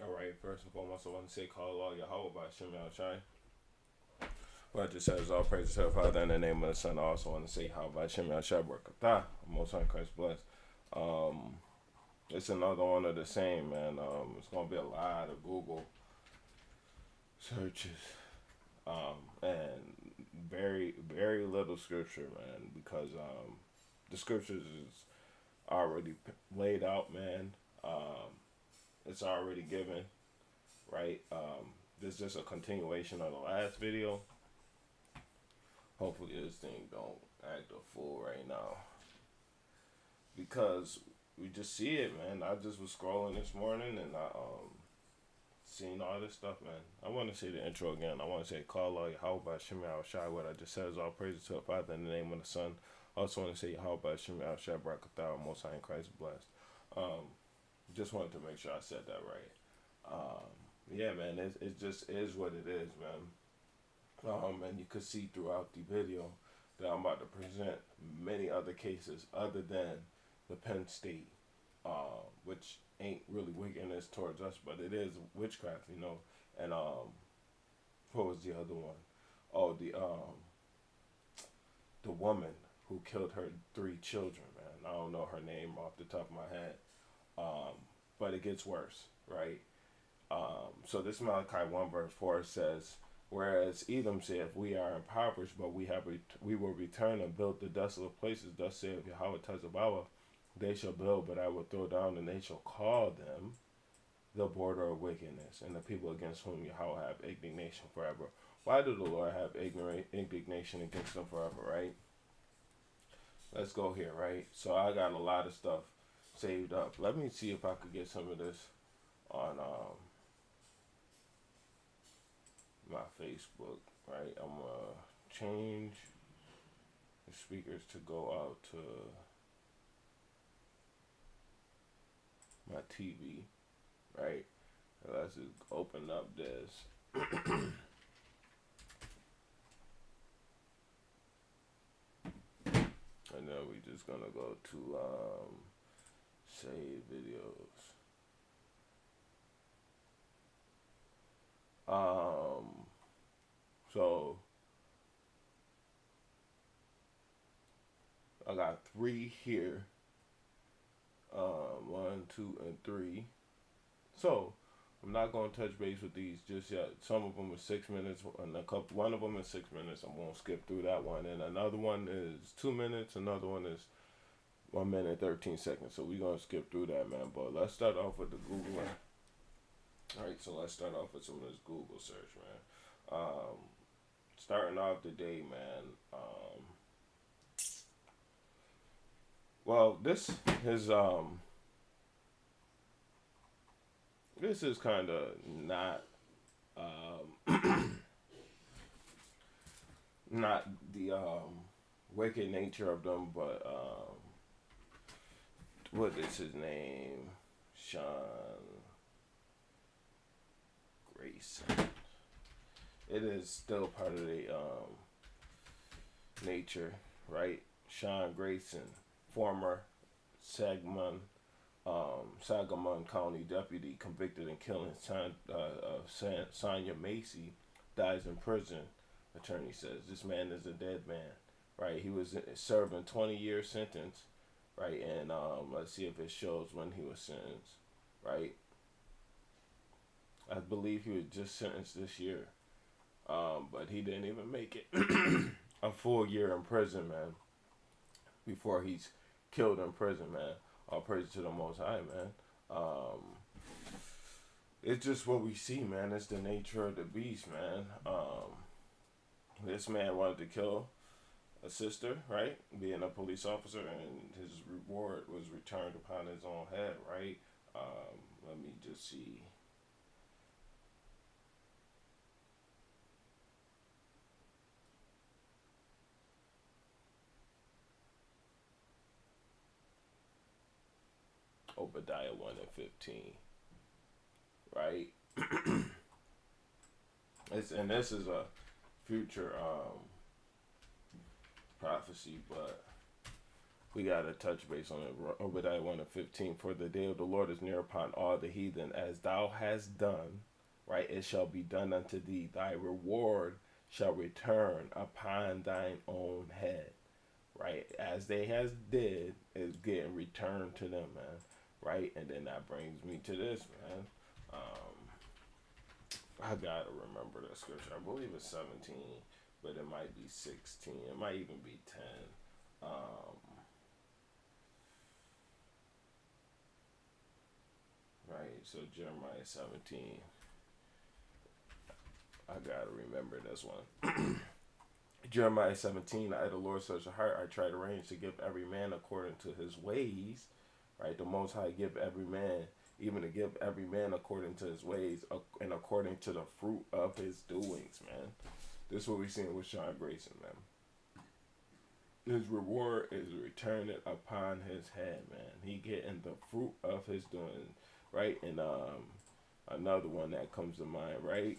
Alright, first and foremost, I want to say, call all Yahweh by Shem Shai. Well, it just says, all praise to the Father in the name of the Son. I also want to say, how by Shem Shai, Barakatah, Most High Christ bless. Um, it's another one of the same, man. It's going to be a lot of Google searches. And very, very little scripture, man, because the scriptures is already laid out, man. It's already given, right? This is just a continuation of the last video. Hopefully this thing don't act a fool right now, because we just see it, man. I just was scrolling this morning and I seen all this stuff, man. I want to say the intro again. I want to say, call all Yahweh by Shem Shai. What I just said is all praises to the Father in the name of the Son. I also want to say, Yahweh by Shem Shai, Barakatah, Most High in Christ blessed. Just wanted to make sure I said that right. Yeah, man, it just is what it is, man. And you could see throughout the video that I'm about to present many other cases other than the Penn State, which ain't really wickedness towards us, but it is witchcraft, you know. And what was the other one? Oh, the woman who killed her 3 children, man. I don't know her name off the top of my head, but it gets worse, right? So this Malachi 1 verse 4 says, whereas Edom saith, we are impoverished, but we will return and build the desolate places. Thus saith Yahweh Tezabawa, they shall build, but I will throw down, and they shall call them the border of wickedness, and the people against whom Yahweh have indignation forever. Why do the Lord have indignation against them forever, right? Let's go here, right? So I got a lot of stuff saved up. Let me see if I could get some of this on my Facebook, right? I'm gonna change the speakers to go out to my TV, right? Let's just open up this. And then we just gonna go to save videos. So I got 3 here. 1, 2, and 3. So I'm not gonna touch base with these just yet. Some of them are 6 minutes, and one of them is 6 minutes. I'm gonna skip through that one, and another one is 2 minutes. Another one is 1 minute 13 seconds. So we're gonna skip through that, man. But let's start off with the Google one. All right, so let's start off with some of this Google search, man. Starting off the day, man. Well, this is kind of not not the wicked nature of them, but what is his name? Sean Grayson. It is still part of the nature, right? Sean Grayson, former Sangamon County deputy convicted in killing Sonya Macy, dies in prison. Attorney says this man is a dead man, right? He was serving 20-year sentence, right? And let's see if it shows when he was sentenced, right? I believe he was just sentenced this year, but he didn't even make it a full year in prison, man, before he's killed in prison, man. All praise to the Most High, man. It's just what we see, man. It's the nature of the beast, man. This man wanted to kill a sister, right? Being a police officer, and his reward was returned upon his own head, right? Let me just see. Obadiah 1 and 15, right? And this is a future prophecy, but We got to touch base on it. Obadiah 1 and 15. For the day of the Lord is near upon all the heathen, as thou hast done, right? It shall be done unto thee. Thy reward shall return upon thine own head, right? As they has did is getting returned to them, man, right? And then that brings me to this, man. I gotta remember that scripture. I believe it's 17, but it might be 16. It might even be 10. Right, so Jeremiah 17. I gotta remember this one. Jeremiah 17, I, the Lord, search the heart. I try to arrange to give every man according to his ways. Right, the Most High give every man, even to give every man according to his ways and according to the fruit of his doings, man. This is what we seeing with Sean Grayson, man. His reward is returning upon his head, man. He getting the fruit of his doing, right? And another one that comes to mind, right?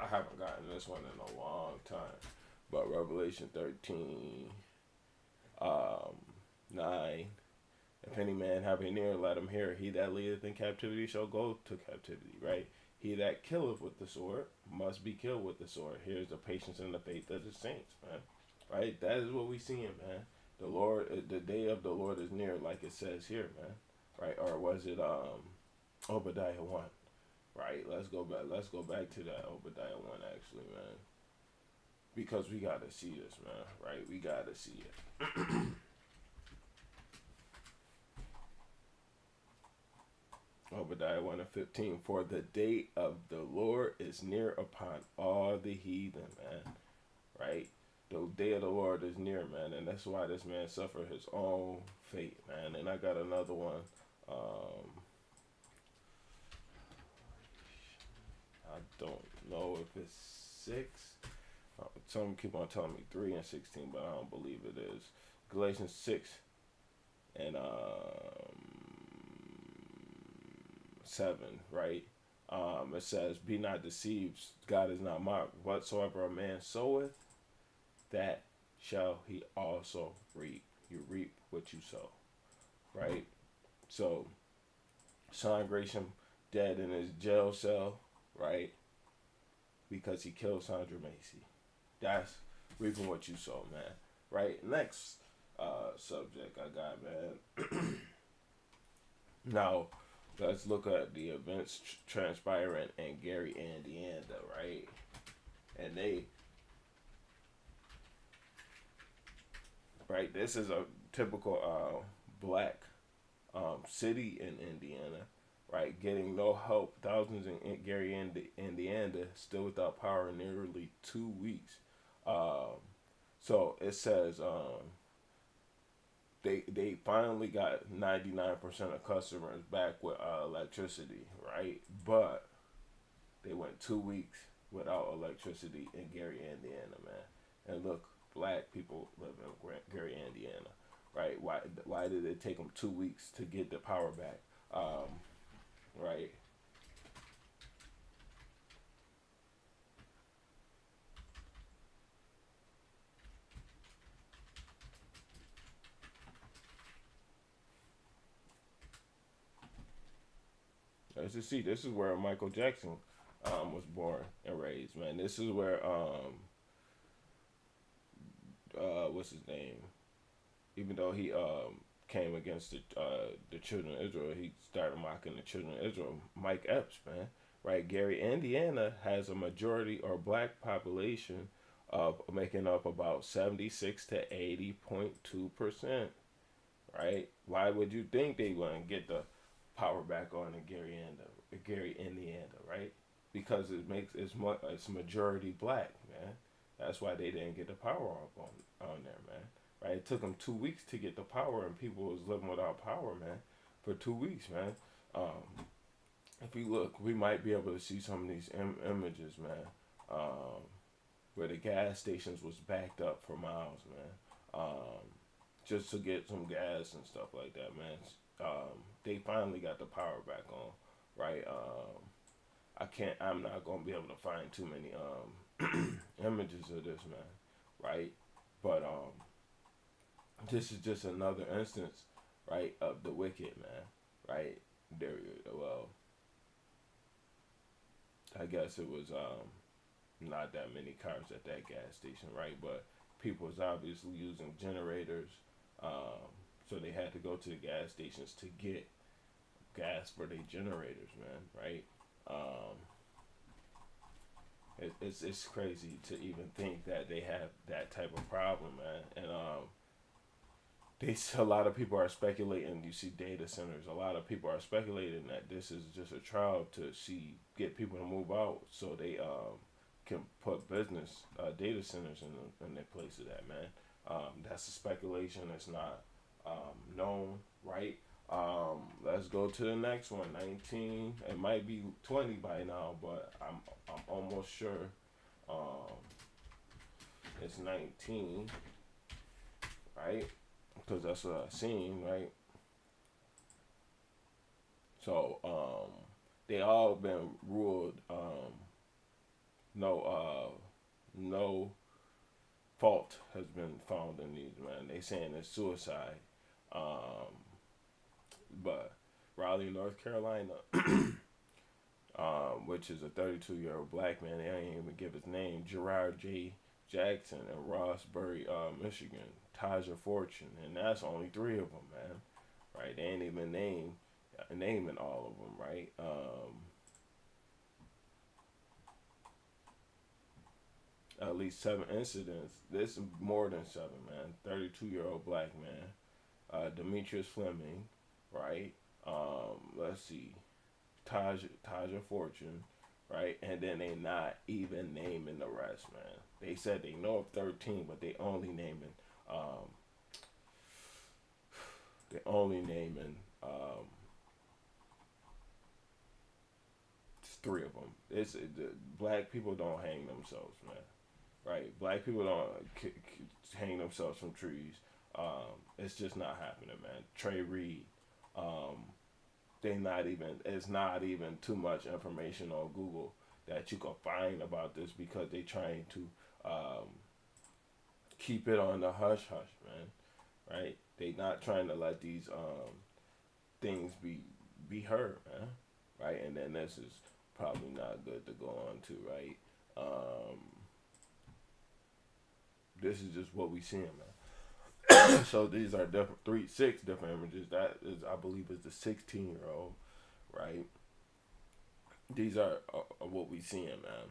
I haven't gotten this one in a long time, but Revelation 13, 9. If any man have an ear, let him hear. He that leadeth in captivity shall go to captivity, right? He that killeth with the sword must be killed with the sword. Here's the patience and the faith of the saints, man. Right? That is what we seeing, man. The Lord, the day of the Lord is near, like it says here, man. Right? Or was it Obadiah 1? Right? Let's go back. Let's go back to that Obadiah 1, actually, man. Because we gotta see this, man. Right? We gotta see it. Obadiah 1 and 15. For the day of the Lord is near upon all the heathen, man. Right? The day of the Lord is near, man. And that's why this man suffered his own fate, man. And I got another one. I don't know if it's 6. Some keep on telling me 3 and 16, but I don't believe it is. Galatians 6 and 7, right? It says, be not deceived, God is not mocked. Whatsoever a man soweth, that shall he also reap. You reap what you sow, right? So, Sean Grayson dead in his jail cell, right? Because he killed Sandra Macy. That's reaping what you sow, man. Right? Next subject I got, man. Now, let's look at the events transpiring in Gary, Indiana, right? And right, this is a typical black city in Indiana, right? Getting no help. Thousands in Gary, Indiana, still without power in nearly 2 weeks. So it says they finally got 99% of customers back with electricity, right? But they went 2 weeks without electricity in Gary, Indiana, man. And look, black people live in Gary, Indiana, right? Why did it take them 2 weeks to get the power back? Right? As you see, this is where Michael Jackson was born and raised, man. This is where what's his name? Even though he came against the children of Israel, he started mocking the children of Israel. Mike Epps, man, right? Gary, Indiana has a majority or black population of making up about 76 to 80.2%. Right? Why would you think they wouldn't get the power back on in Gary, Indiana, right? Because it's majority black, man. That's why they didn't get the power up on there, man. Right? It took them 2 weeks to get the power, and people was living without power, man, for 2 weeks, man. If you look, we might be able to see some of these images, man, where the gas stations was backed up for miles, man, just to get some gas and stuff like that, man. They finally got the power back on, right? I'm not gonna be able to find too many images of this, man, right? But this is just another instance, right, of the wicked, man, right? There, well, I guess it was not that many cars at that gas station, right? But people was obviously using generators, so they had to go to the gas stations to get gas for their generators, man, right? Um, it's crazy to even think that they have that type of problem, man. And a lot of people are speculating. You see data centers. A lot of people are speculating that this is just a trial to see get people to move out, so they can put business data centers in their place of that, man. That's a speculation. It's not known, right? Let's go to the next one. 19. It might be 20 by now, but I'm almost sure um, it's 19, right? Because that's what I seen, right? So they all been ruled no no fault has been found in these, man. They saying it's suicide, um, but Raleigh, North Carolina, which is a 32-year-old black man. They ain't even give his name. Gerard J. Jackson in Rossbury, Michigan. Taja Fortune, and that's only three of them, man. Right? They ain't even naming all of them, right? At least seven incidents. This is more than seven, man. 32-year-old black man, Demetrius Fleming, right? Let's see, Taja Fortune, right? And then they not even naming the rest, man. They said they know of 13, but um, they only naming three of them. Black people don't hang themselves, man. Right? Black people don't hang themselves from trees. It's just not happening, man. Trey Reed, um, they not even. It's not even too much information on Google that you can find about this because they trying to um, keep it on the hush hush, man. Right? They not trying to let these things be heard, man. Right? And then this is probably not good to go on to, right? Um, this is just what we seeing, man. So these are different, six different images. That is, I believe, is the 16-year-old, right? These are what we seeing, man.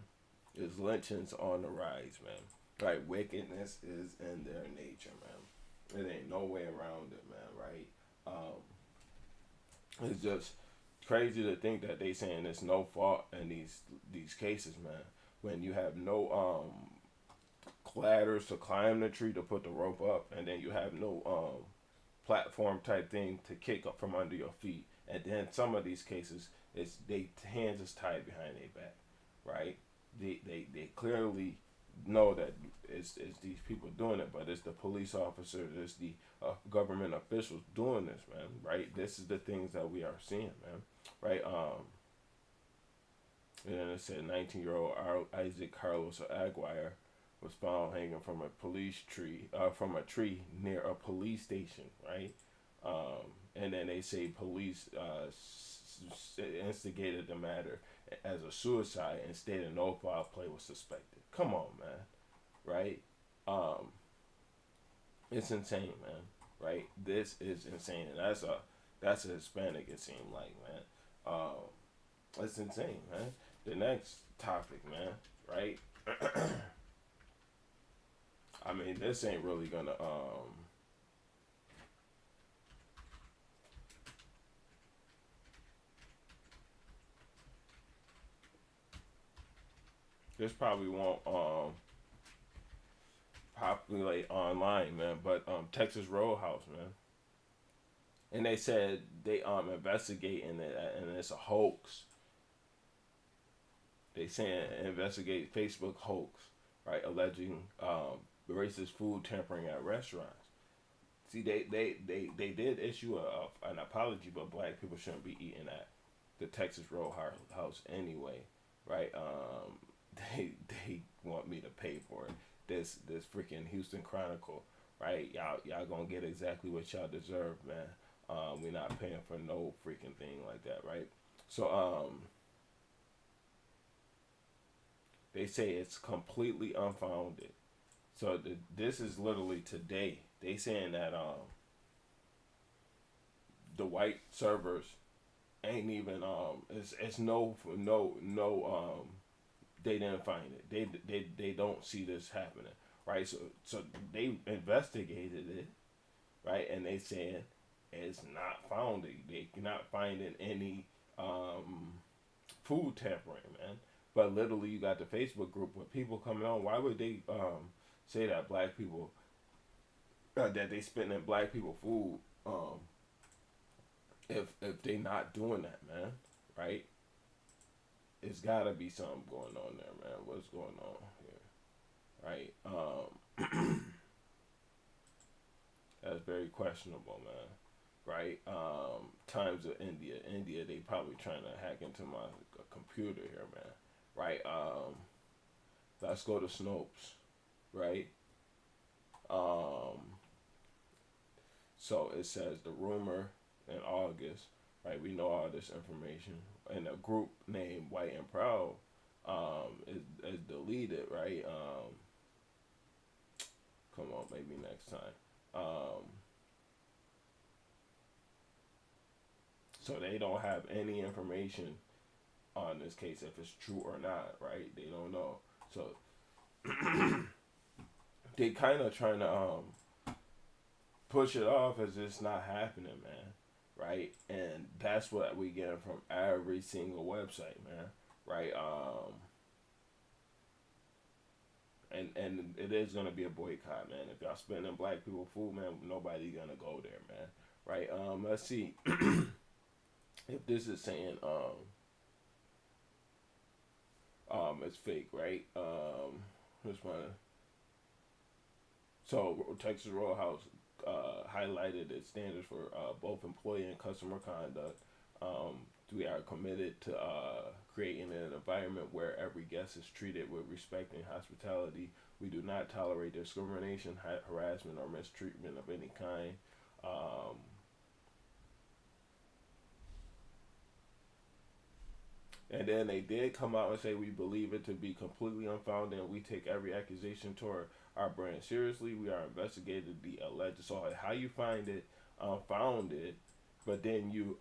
Is lynchings on the rise, man. Right, wickedness is in their nature, man. It ain't no way around it, man. Right? It's just crazy to think that they saying there's no fault in these cases, man. When you have no ladders to climb the tree to put the rope up, and then you have no platform type thing to kick up from under your feet, and then some of these cases, it's they hands is tied behind their back, right? They clearly know that it's these people doing it, but it's the police officers, it's the government officials doing this, man. Right? This is the things that we are seeing, man. Right? And then it said 19-year-old Isaac Carlos Aguirre was found hanging from a from a tree near a police station, right? And then they say police instigated the matter as a suicide and stated no foul play was suspected. Come on, man, right? Um, it's insane, man. Right? This is insane, and that's a Hispanic. It seemed like, man. It's insane, man. The next topic, man. Right? I mean, this ain't really gonna this probably won't populate online, man. But Texas Roadhouse, man, and they said they investigating it and it's a hoax. They saying investigate Facebook hoax, right? Alleging racist food tampering at restaurants. See, they did issue an apology, but black people shouldn't be eating at the Texas Roadhouse anyway, right? They want me to pay for it. This freaking Houston Chronicle right? Y'all gonna get exactly what y'all deserve, man. We're not paying for no freaking thing like that, right? So they say it's completely unfounded. So this is literally today. They saying that the white servers ain't even it's no they didn't find it. They don't see this happening, right? So they investigated it, right? And they saying it's not found. They not finding any food tampering, man. But literally, you got the Facebook group with people coming on. Why would they say that black people that they spitting in black people food if they not doing that, man? Right? It's gotta be something going on there, man. What's going on here? Right? That's very questionable, man. Right? Times of India, they probably trying to hack into my computer here, man. Right? Let's go to Snopes. Right? Um, so it says the rumor in August. Right? We know all this information. And a group named White and Proud is deleted. Right? Come on, maybe next time. So they don't have any information on this case if it's true or not, right? They don't know. So they kind of trying to push it off as it's not happening, man, right? And that's what we get from every single website, man, right? And it is gonna be a boycott, man. If y'all spending black people food, man, nobody gonna go there, man, right? Let's see if this is saying it's fake, right? This one. So Texas Roadhouse highlighted its standards for both employee and customer conduct. We are committed to creating an environment where every guest is treated with respect and hospitality. We do not tolerate discrimination, harassment, or mistreatment of any kind. Um, And then they did come out and say we believe it to be completely unfounded and we take every accusation toward our brand seriously. We are investigating the alleged so how you find it unfounded, but then you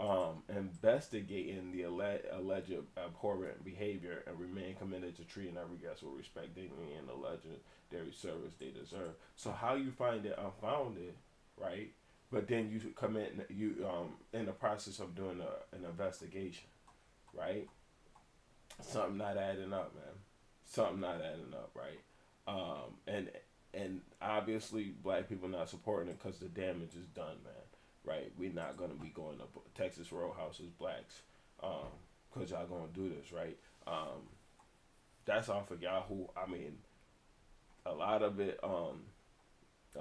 investigate in the alleged abhorrent behavior and remain committed to treating every guest with respect, dignity, and the legendary service they deserve. So how you find it unfounded, right? But then you commit you in the process of doing an investigation, right? Something not adding up, man. Something not adding up, right? And obviously black people not supporting it because the damage is done, man. Right? We're not gonna be going to Texas Roadhouse as blacks, because y'all gonna do this, right? That's off of Yahoo. I mean, a lot of it, a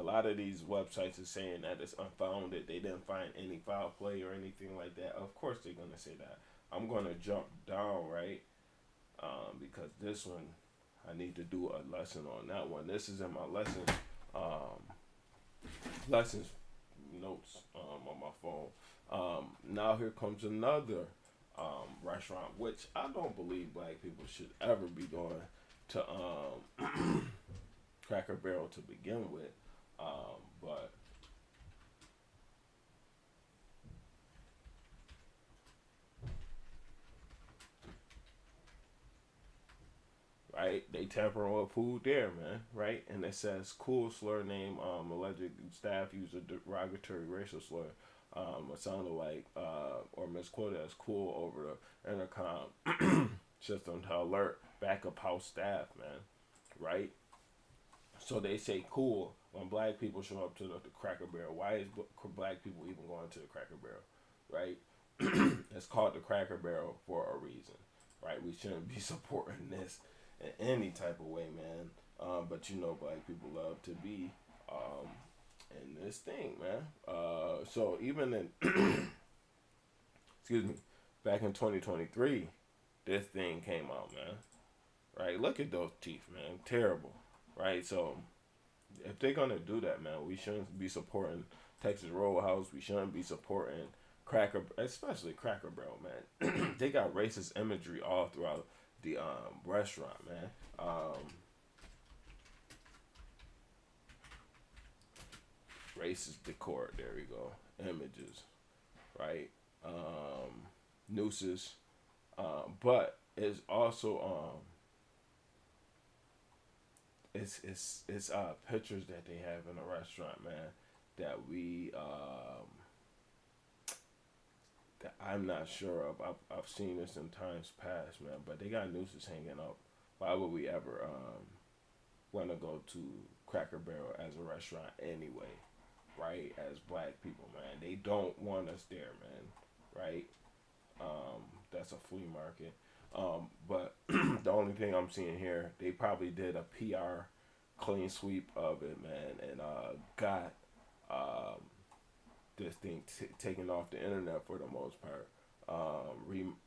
lot of these websites is saying that it's unfounded. They didn't find any foul play or anything like that. Of course they're gonna say that. I'm gonna jump down, right? Because this one, I need to do a lesson on that one. This is in my um, lessons notes on my phone. Now here comes another restaurant, which I don't believe black people should ever be going to Cracker Barrel to begin with. But right? They tampering with food there, man, right? And it says cool slur name, alleged staff used a derogatory racial slur. It sounded like, or misquoted as cool over the intercom system to alert backup house staff, man, right? So they say cool when black people show up to the Cracker Barrel. Why is black people even going to the Cracker Barrel, right? It's called the Cracker Barrel for a reason, right? We shouldn't be supporting this in any type of way, man. But you know, black people love to be in this thing, man. So even in, excuse me, back in 2023, this thing came out, man. Right? Look at those teeth, man. Terrible, right? So if they're gonna do that, man, we shouldn't be supporting Texas Roadhouse. We shouldn't be supporting Cracker, especially Cracker Barrel, man. They got racist imagery all throughout the restaurant, man. Racist decor. There we go. Images, right? Nooses. But it's also it's pictures that they have in the restaurant, man. That we that I'm not sure of. I've seen this in times past, man. But they got nooses hanging up. Why would we ever want to go to Cracker Barrel as a restaurant anyway? Right? As black people, man, they don't want us there, man. Right? That's a flea market. But the only thing I'm seeing here, they probably did a PR clean sweep of it, man, and got um, this thing taken off the internet for the most part.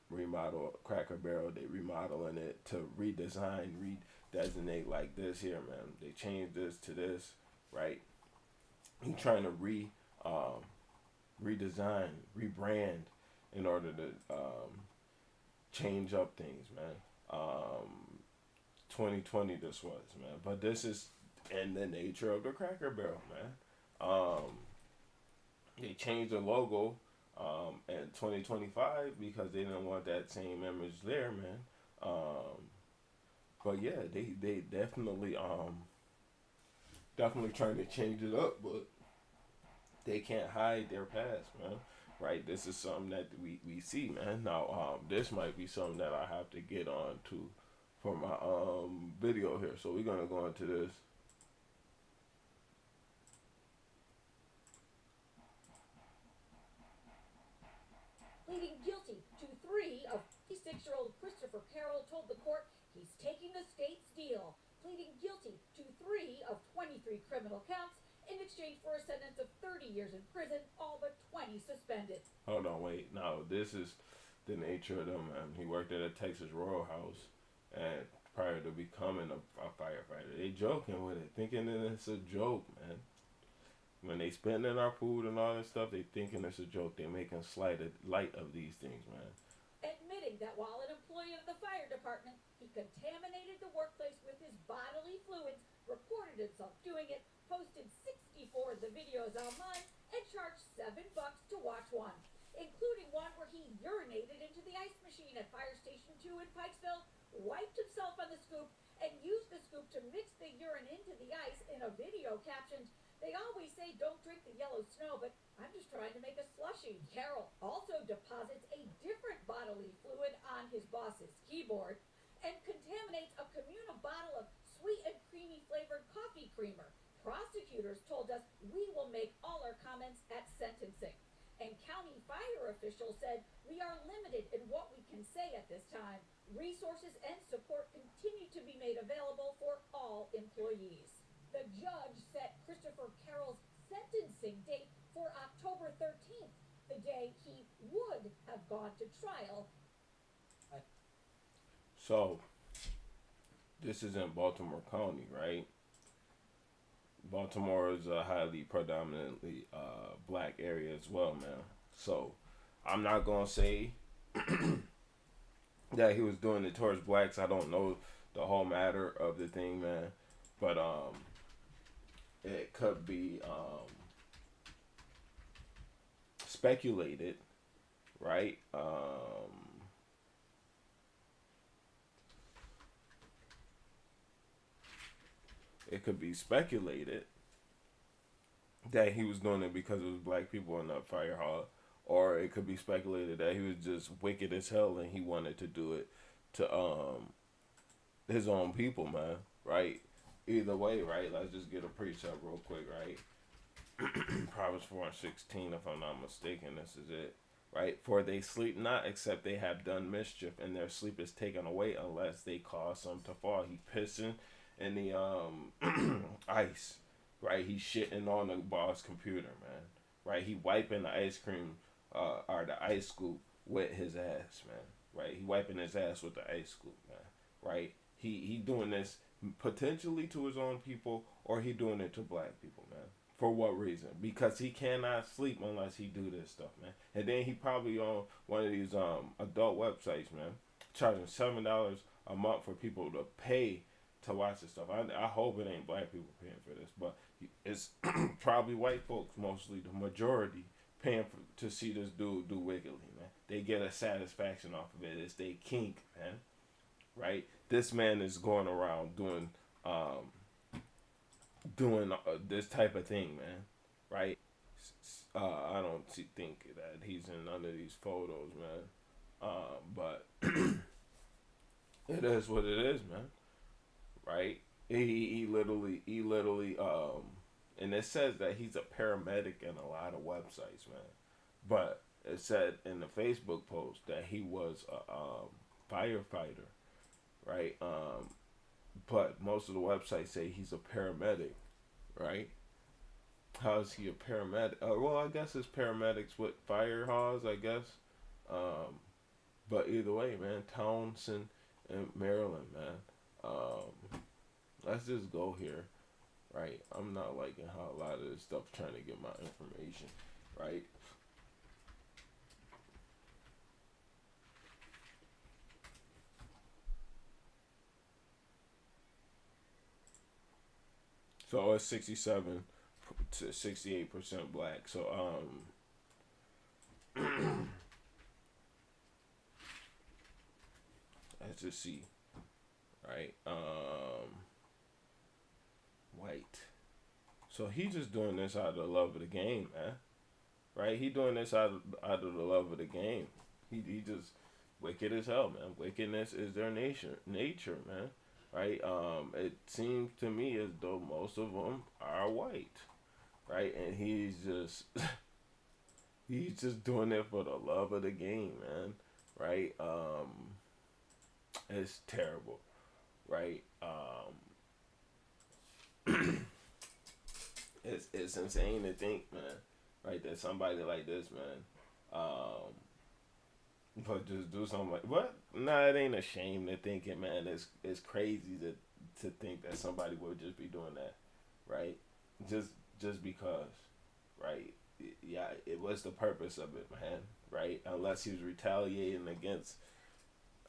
Remodel Cracker Barrel, they remodeling it to redesign, redesignate like this here, man. They changed this to this, right? He trying to redesign, rebrand in order to change up things, man. 2020 this was, man. But this is in the nature of the Cracker Barrel, man. They changed the logo in 2025 because they didn't want that same image there, man. But yeah, they definitely trying to change it up, but they can't hide their past, man. Right? This is something that we see, man. Now, this might be something that I have to get on to for my video here. So we're gonna go into this. Pleading guilty to 3 of 56-year-old Christopher Carroll told the court he's taking the state's deal, pleading guilty to 3 of 23 criminal counts in exchange for a sentence of 30 years in prison, all but 20 suspended. Hold on, wait. Now, this is the nature of them, man. He worked at a Texas Roadhouse, and prior to becoming a firefighter, they joking with it, thinking that it's a joke, man. When they spending our food and all that stuff, they thinking it's a joke. They making light of these things, man. Admitting that while an employee of the fire department, he contaminated the workplace with his bodily fluids, reported himself doing it, posted 64 of the videos online, and charged $7 to watch one, including one where he urinated into the ice machine at Fire Station 2 in Pikesville, wiped himself on the scoop, and used the scoop to mix the urine into the ice in a video captioned, "They always say don't drink the yellow snow, but I'm just trying to make a slushie." Carroll also deposits a different bodily fluid on his boss's keyboard and contaminates a communal bottle of sweet and creamy flavored coffee creamer. Prosecutors told us we will make all our comments at sentencing. And county fire officials said we are limited in what we can say at this time. Resources and support continue to be made available for all employees. The judge set Christopher Carroll's sentencing date for October 13th, the day he would have gone to trial. So, this is in Baltimore County, right? Baltimore is a highly predominantly black area as well, man. So, I'm not gonna say that he was doing it towards blacks. I don't know the whole matter of the thing, man. But it could be speculated, right? It could be speculated that he was doing it because it was black people in that fire hall, or it could be speculated that he was just wicked as hell and he wanted to do it to his own people, man. Right? Either way, right? Let's just get a precept real quick, right? Proverbs 4:16, if I'm not mistaken, this is it. Right? For they sleep not, except they have done mischief, and their sleep is taken away unless they cause some to fall. He pissing in the ice, right? He shitting on the boss computer, man. Right? He wiping the ice cream or the ice scoop with his ass, man. Right? He wiping his ass with the ice scoop, man. Right? He doing this potentially to his own people, or he doing it to black people, man. For what reason? Because he cannot sleep unless he do this stuff, man. And then he probably on one of these adult websites, man, charging $7 a month for people to pay to watch this stuff. I hope it ain't black people paying for this, but it's probably white folks, mostly the majority, paying to see this dude do wickedly, man. They get a satisfaction off of it. It's they kink, man. Right? This man is going around um, doing this type of thing, man. Right? I don't think that he's in none of these photos, man. But it is what it is, man. Right? He literally, and it says that he's a paramedic in a lot of websites, man. But it said in the Facebook post that he was a firefighter, right? But most of the websites say he's a paramedic, right? How is he a paramedic? Well, I guess it's paramedics with fire hose, I guess. Um, but either way, man, Townsend in Maryland, man. Let's just go here, right? I'm not liking how a lot of this stuff trying to get my information, right? So it's 67 to 68% black. So let's just see, right? White. So he's just doing this out of the love of the game, man. Right? He doing this out of the love of the game. He just wicked as hell, man. Wickedness is their nature, man. Right? It seems to me as though most of them are white, right? And he's just doing it for the love of the game, man. Right? It's terrible, right? It's insane to think, man, right, that somebody like this, man, but just do something like what? Nah, it ain't a shame to think it, man. It's crazy to think that somebody would just be doing that, right? Just just because, right? Yeah, it was the purpose of it, man, right? Unless he was retaliating against.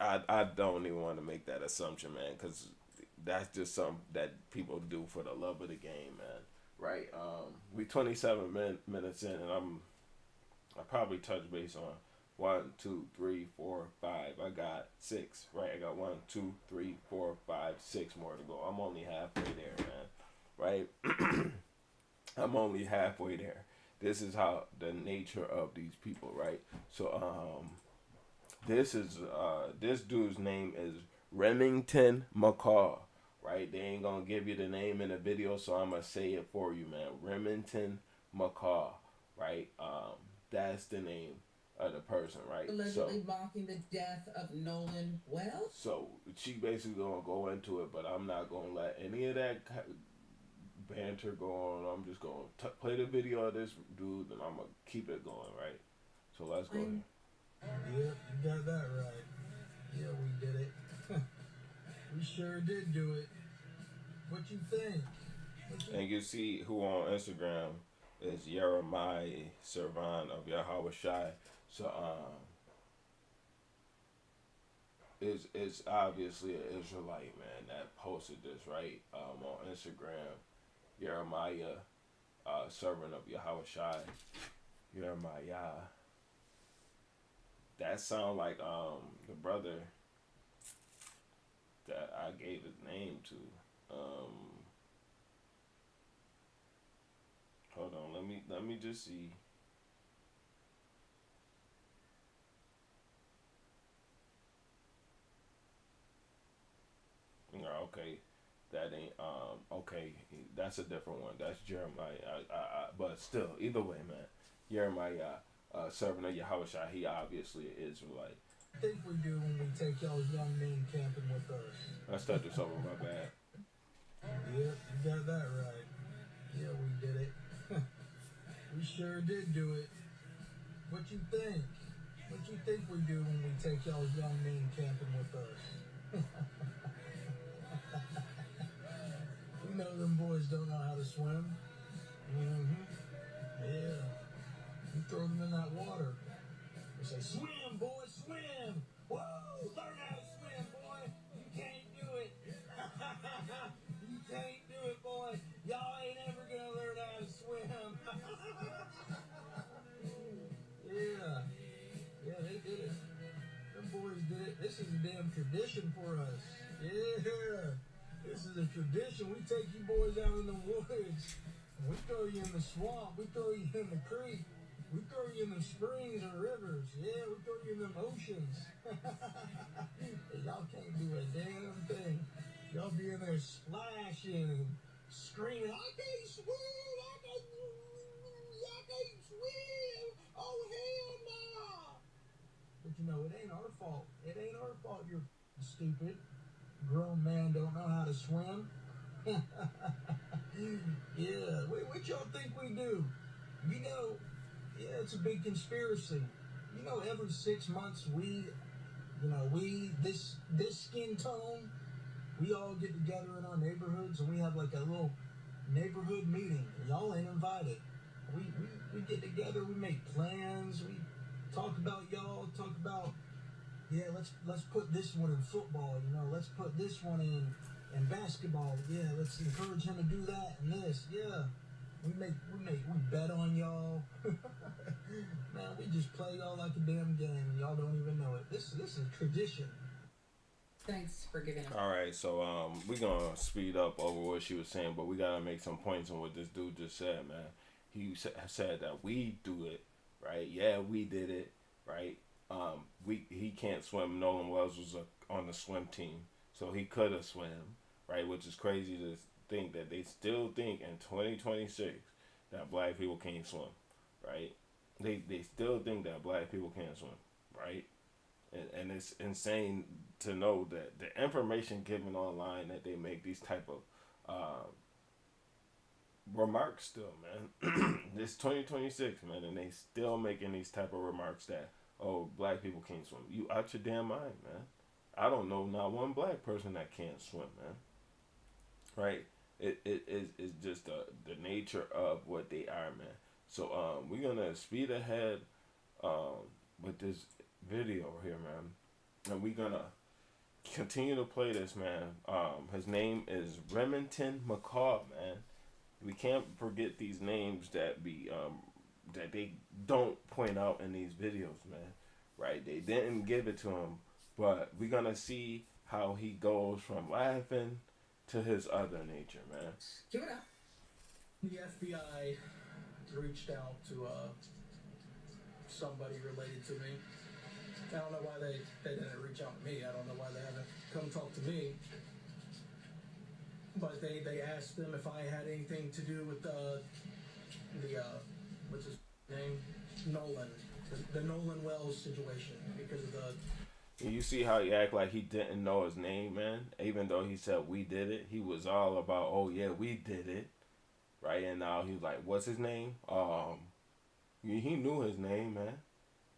I don't even want to make that assumption, man, because that's just something that people do for the love of the game, man. Right? We 27 minutes in, and I probably touch base on one, two, three, four, five. I got six. Right? I got one, two, three, four, five, six more to go. I'm only halfway there, man. Right? I'm only halfway there. This is how the nature of these people, right? So, this dude's name is Remington McCaw, right? They ain't gonna give you the name in the video, so I'm gonna say it for you, man. Remington McCaw, right? That's the name of the person, right? Allegedly mocking the death of Nolan Wells. So she basically gonna go into it, but I'm not gonna let any of that banter go on. I'm just gonna play the video of this dude, and I'm gonna keep it going, right? So let's go here. Yep, you got that right. Yeah, we did it. We sure did do it. What you think? And you see who on Instagram is Jeremiah Servan of Yahweh Shai. So it's obviously an Israelite, man, that posted this, right? On Instagram. Jeremiah, servant of Yahweh Shai. Jeremiah. That sound like the brother that I gave his name to. Hold on, let me just see. Yeah, okay, that ain't okay. That's a different one. That's Jeremiah. But still, either way, man, Jeremiah, servant of Yahweh Shai, he obviously is Israelite. I think we do when we take y'all's young men camping with us. I stuck this over my bad. Yep, you got that right. Yeah, we did it. We sure did do it. What you think? What you think we do when we take y'all's young men camping with us? know them boys don't know how to swim. Mm-hmm. Yeah. You throw them in that water. They say, swim, boy, swim. Whoa, learn how to swim, boy. You can't do it. You can't do it, boy. Y'all ain't ever going to learn how to swim. Yeah. Yeah, they did it. Them boys did it. This is a damn tradition for us. Yeah. This is a tradition. We take you boys out in the woods. We throw you in the swamp. We throw you in the creek. We throw you in the springs or rivers. Yeah, we throw you in them oceans. Y'all can't do a damn thing. Y'all be in there splashing and screaming, I can't swim! I can't swim! Oh, hell no! But you know, it ain't our fault. It ain't our fault you're stupid. Grown man don't know how to swim. Yeah, what y'all think we do? You know, yeah, it's a big conspiracy. You know, every 6 months this skin tone, we all get together in our neighborhoods and we have like a little neighborhood meeting. Y'all ain't invited. We get together, we make plans, we talk about y'all, talk about, yeah, let's put this one in football, you know, let's put this one in basketball, yeah, let's encourage him to do that and this, yeah. We bet on y'all. Man, we just play y'all like a damn game and y'all don't even know it. This is a tradition. Thanks for giving us. All right, so we're gonna speed up over what she was saying, but we gotta make some points on what this dude just said, man. He said that we do it, right? Yeah, we did it, right? He can't swim. Nolan Wells was on the swim team, so he could have swam, right? Which is crazy to think that they still think in 2026 that black people can't swim, right? They still think that black people can't swim, right? And it's insane to know that the information given online that they make these type of remarks still, man. It's 2026, man, and they still making these type of remarks that, oh, black people can't swim. You out your damn mind, man. I don't know not one black person that can't swim, man. Right? It is just the nature of what they are, man. So we're gonna speed ahead with this video here, man, and we're gonna continue to play this, man. His name is Remington McCall, man. We can't forget these names that they don't point out in these videos, man. Right? They didn't give it to him, but we're gonna see how he goes from laughing to his other nature, man. Give it up. The FBI reached out to somebody related to me. I don't know why they didn't reach out to me. I don't know why they haven't come talk to me. But they asked them if I had anything to do with the what's his name? Nolan. The Nolan Wells situation because of the. You see how he act like he didn't know his name, man? Even though he said we did it, he was all about, oh yeah, we did it, right? And now he's like, what's his name? He knew his name, man,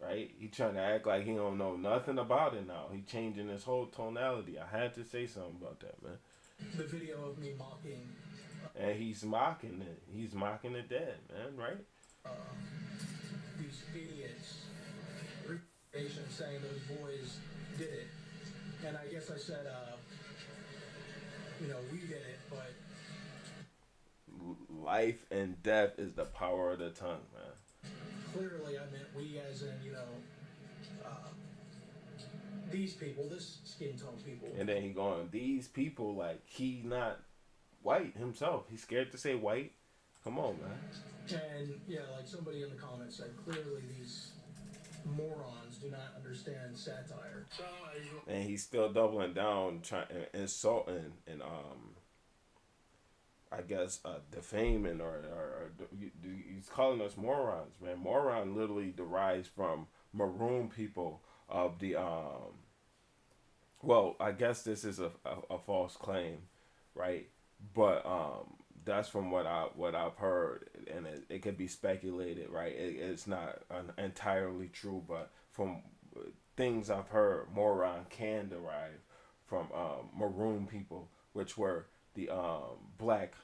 right? He trying to act like he don't know nothing about it now. He changing his whole tonality. I had to say something about that, man. The video of me mocking. And he's mocking it. He's mocking the dead, man, right? These idiots. Saying those boys did it. And I guess I said, we did it, but... Life and death is the power of the tongue, man. Clearly, I meant we as in, these people, this skin tone people. And then he going, these people, like, he not white himself. He's scared to say white. Come on, man. And, yeah, like somebody in the comments said, clearly these morons do not understand satire. And he's still doubling down, trying insulting and I guess defaming or he's calling us morons, man. Moron literally derives from maroon people of the well, I guess this is a false claim, right? But that's from what I've heard, and it could be speculated, right? It's not entirely true, but from things I've heard, moron can derive from maroon people, which were the black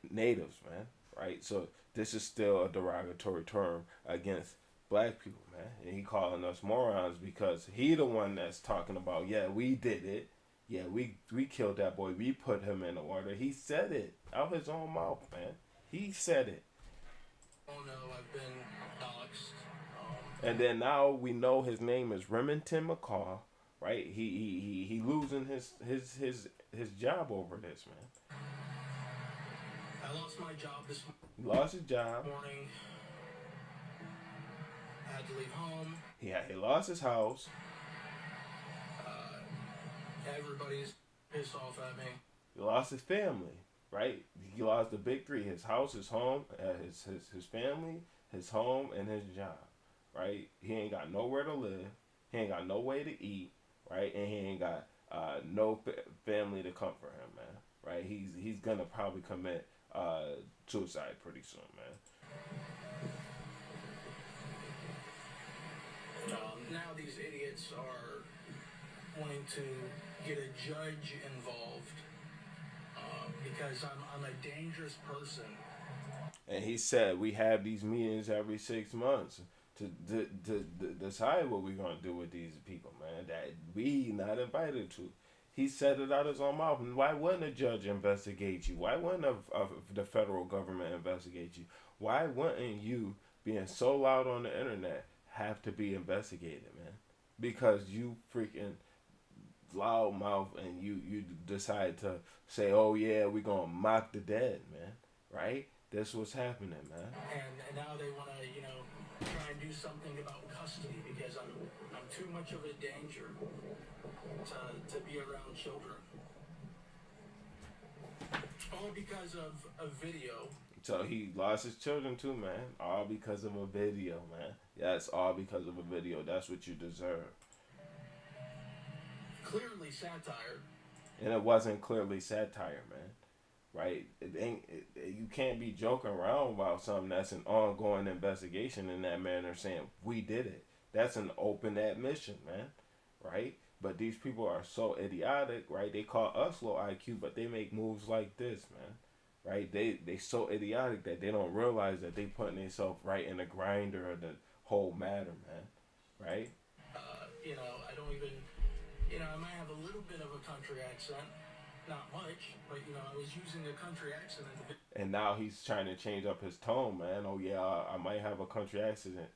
natives, man. Right. So this is still a derogatory term against black people, man. And he calling us morons because he the one that's talking about, yeah, we did it. Yeah, we killed that boy. We put him in the water. He said it out his own mouth, man. He said it. Oh no, I've been doxxed. And then now we know his name is Remington McCaw, right? He losing his job over this, man. I lost my job this He lost his job. morning. I had to leave home. He lost his house. Everybody's pissed off at me. He lost his family, right? He lost the big three: his house, his home, his family, his home, and his job, right? He ain't got nowhere to live. He ain't got no way to eat, right? And he ain't got no family to comfort him, man. Right? He's gonna probably commit suicide pretty soon, man. Now these idiots are wanting to get a judge involved because I'm a dangerous person. And he said we have these meetings every 6 months to decide what we're gonna do with these people, man. That we not invited to. He said it out his own mouth. And why wouldn't a judge investigate you? Why wouldn't the federal government investigate you? Why wouldn't you, being so loud on the internet, have to be investigated, man? Because you freaking loud mouth and you decide to say, oh yeah, we're gonna mock the dead, man. Right? That's what's happening, man. And now they want to, try and do something about custody because I'm too much of a danger to be around children. All because of a video. So he lost his children too, man. All because of a video, man. Yes, all because of a video. That's what you deserve. Clearly satire. And it wasn't clearly satire, man. Right? You can't be joking around about something that's an ongoing investigation in that manner, saying we did it. That's an open admission, man. Right? But these people are so idiotic, right? They call us low IQ, but they make moves like this, man. Right? They so idiotic that they don't realize that they putting themselves right in the grinder of the whole matter, man. Right? I don't even, I might have a little bit of a country accent. Not much, but I was using a country accent in the and now he's trying to change up his tone, man. Oh yeah, I might have a country accent,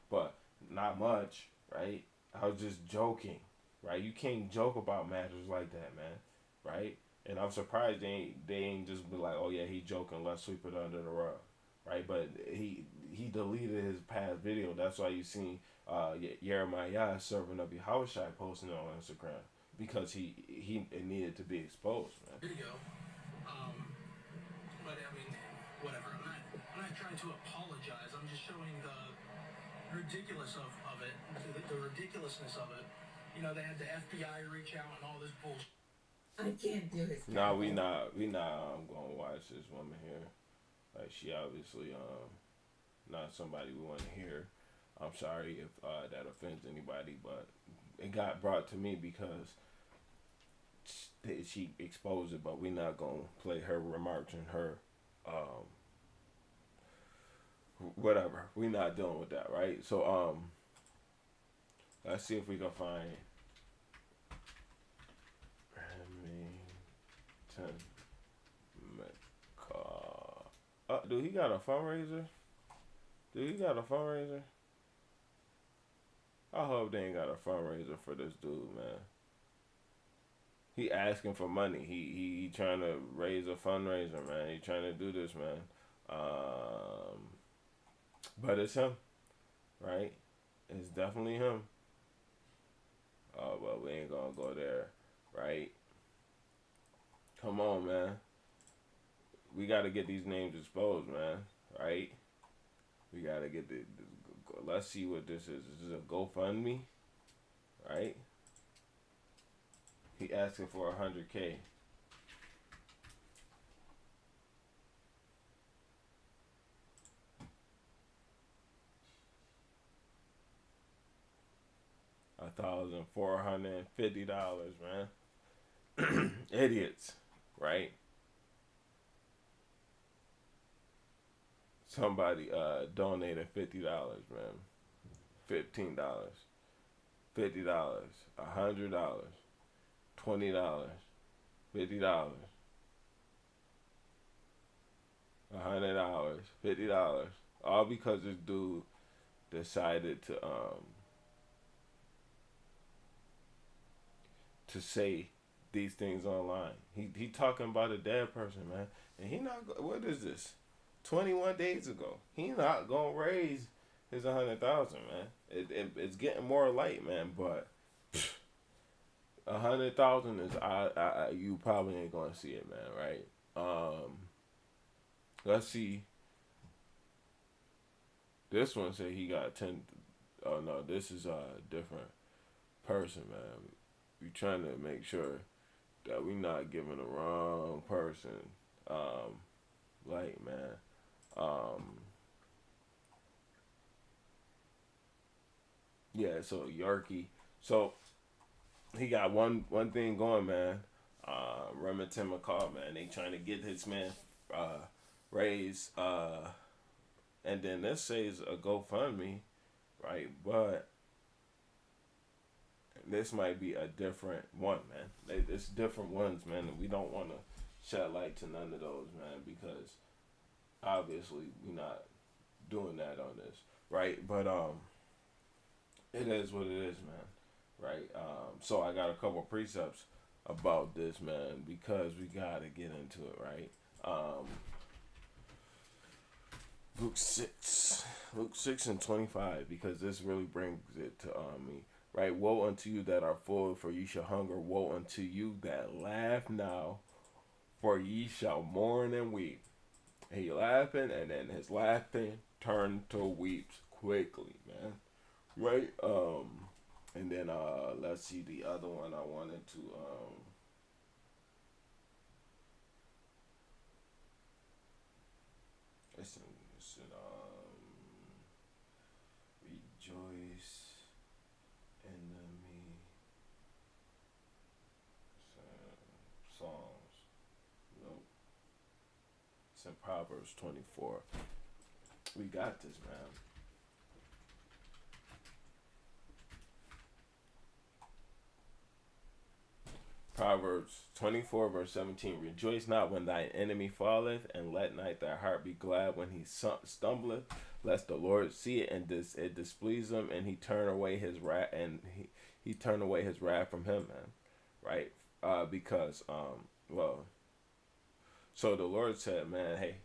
but not much, right? I was just joking, right? You can't joke about matters like that, man, right? And I'm surprised they ain't just be like, oh yeah, he joking, let's sweep it under the rug, right? But he deleted his past video. That's why you seen Jeremiah serving up Yahushua posting it on Instagram. Because it needed to be exposed, man. video. But I mean, whatever. I'm not trying to apologize. I'm just showing the ridiculous of it, the ridiculousness of it. They had the FBI reach out and all this bullshit. I can't do his. No, we not gonna watch this woman here. Like she obviously not somebody we want to hear. I'm sorry if that offends anybody, but it got brought to me because she exposed it, but we're not gonna play her remarks and her whatever. We're not dealing with that, right? So let's see if we can find Remington McCaw. Do he got a fundraiser? I hope they ain't got a fundraiser for this dude, man. He asking for money. He trying to raise a fundraiser, man. He trying to do this, man. But it's him, right? It's definitely him. Oh, but we ain't gonna go there, right? Come on, man. We gotta get these names exposed, man. Right? We gotta get let's see what this is. This is a GoFundMe, right? He asking for 100K. $1,450, man. idiots, right? Somebody donated $50, man. $15, $50, $100, $20, $50, $100, $50, all because this dude decided to say these things online. He talking about a dead person, man, and he not. What is this? 21 days ago, he not gonna raise his 100,000, man. It's getting more light, man, but 100,000 is you probably ain't gonna see it, man, right? Let's see. This one say he got 10. Oh no, this is a different person, man. We trying to make sure that we not giving the wrong person light, man. Yeah, so Yorkie. So he got one thing going, man. Remington McCall, man. They trying to get his man raised. And then this says a GoFundMe, right? But this might be a different one, man. It's different ones, man. And we don't want to shed light to none of those, man, because obviously we're not doing that on this, right? But it is what it is, man, right? So I got a couple precepts about this, man, because we gotta get into it, right? Luke 6 and 25, because this really brings it to me, right? Woe unto you that are full, for ye shall hunger. Woe unto you that laugh now, for ye shall mourn and weep. He laughing, and then his laughing turned to weeps quickly, man. Right? And then let's see the other one I wanted to it's rejoice in me. Psalms. Nope. It's in Proverbs 24. We got this, man. Proverbs 24, verse 17. Rejoice not when thine enemy falleth, and let not thy heart be glad when he stumbleth, lest the Lord see it and it displease him, and he turn away his wrath, and he turn away his wrath from him, man. Right? Because well, so the Lord said, man, hey,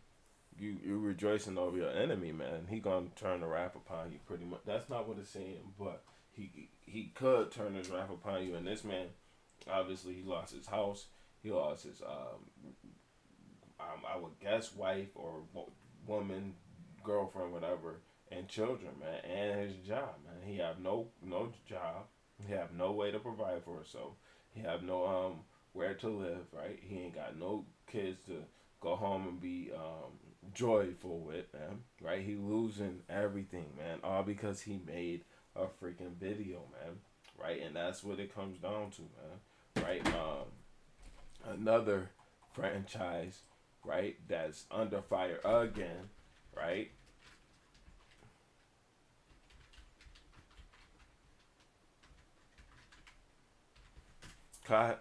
you rejoicing over your enemy, man. He gonna turn the wrath upon you, pretty much. That's not what it's saying, but he could turn his wrath upon you, and this man. Obviously, he lost his house. He lost his, I would guess, wife or woman, girlfriend, whatever, and children, man, and his job, man. He have no job. He have no way to provide for himself. He have no where to live, right? He ain't got no kids to go home and be joyful with, man. Right? He losing everything, man, all because he made a freaking video, man. Right? And that's what it comes down to, man. Right? Another franchise, right, that's under fire again, right?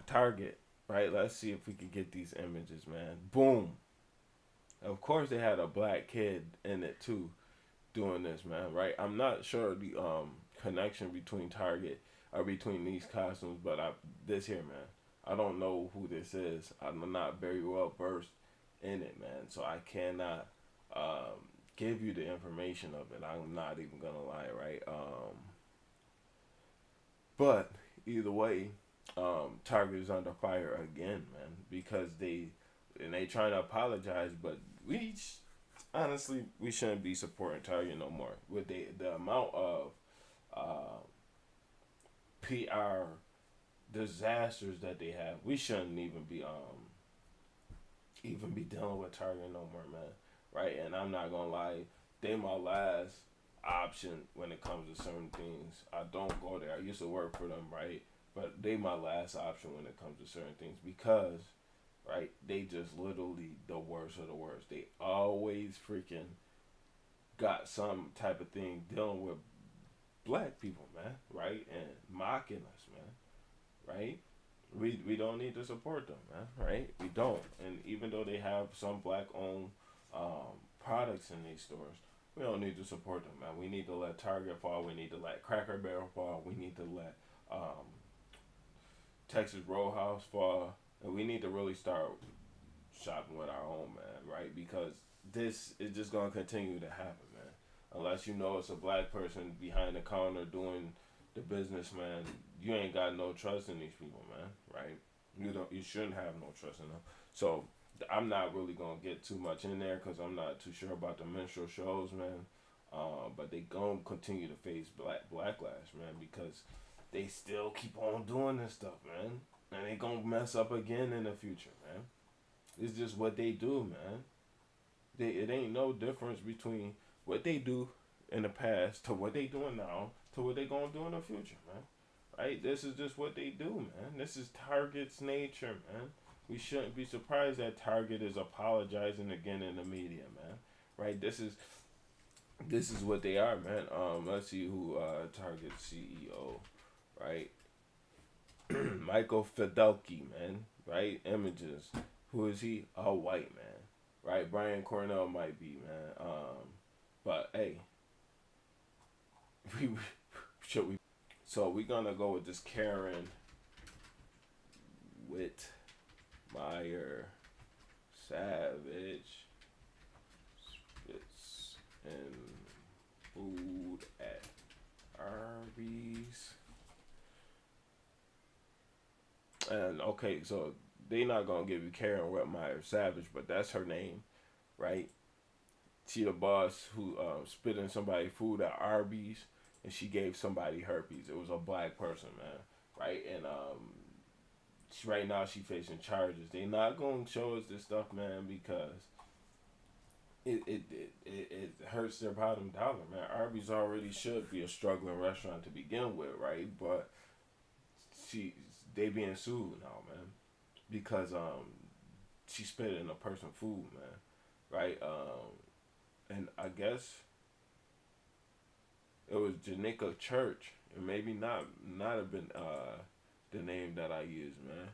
Target, right? Let's see if we can get these images, man. Boom. Of course, they had a black kid in it too, doing this, man. Right? I'm not sure the connection between Target or between these costumes, but this here, man. I don't know who this is. I'm not very well versed in it, man. So I cannot give you the information of it. I'm not even gonna lie, right? But either way, Target is under fire again, man, because they trying to apologize, but honestly we shouldn't be supporting Target no more with the amount of PR disasters that they have. We shouldn't even be dealing with Target no more, man. Right? And I'm not gonna lie, they my last option when it comes to certain things. I don't go there. I used to work for them, right? but they my last option when it comes to certain things because, right, they just literally the worst of the worst. They always freaking got some type of thing dealing with black people, man, right, and mocking us, man, right. We don't need to support them, man, right? We don't. And even though they have some black owned products in these stores, we don't need to support them, man. We need to let Target fall. We need to let Cracker Barrel fall. We need to let Texas Roadhouse fall. And we need to really start shopping with our own, man, right? Because this is just going to continue to happen, man. Unless you know it's a black person behind the counter doing the business, man, you ain't got no trust in these people, man, right? You shouldn't have no trust in them. So I'm not really gonna get too much in there because I'm not too sure about the minstrel shows, man. But they gonna continue to face backlash, man, because they still keep on doing this stuff, man, and they gonna mess up again in the future, man. It's just what they do, man. It ain't no difference between what they do in the past to what they doing now to what they gonna do in the future, man. Right? This is just what they do, man. This is Target's nature, man. We shouldn't be surprised that Target is apologizing again in the media, man. Right? This is what they are, man. Let's see who Target CEO, right? Michael Fidelki, man. Right? Images. Who is he? A white man. Right? Brian Cornell might be, man. But hey, should we? So we're gonna go with this Karen Whitmire Savage spits and food at Arby's. And okay, so they not gonna give you Karen Whitmire Savage, but that's her name, right? She the boss who spit in somebody's food at Arby's, and she gave somebody herpes. It was a black person, man, right? And right now she facing charges. They not gonna show us this stuff, man, because it hurts their bottom dollar, man. Arby's already should be a struggling restaurant to begin with, right? But they being sued now, man, because she spit in a person's food, man, right? And I guess it was Janika Church. It maybe not have been the name that I used, man.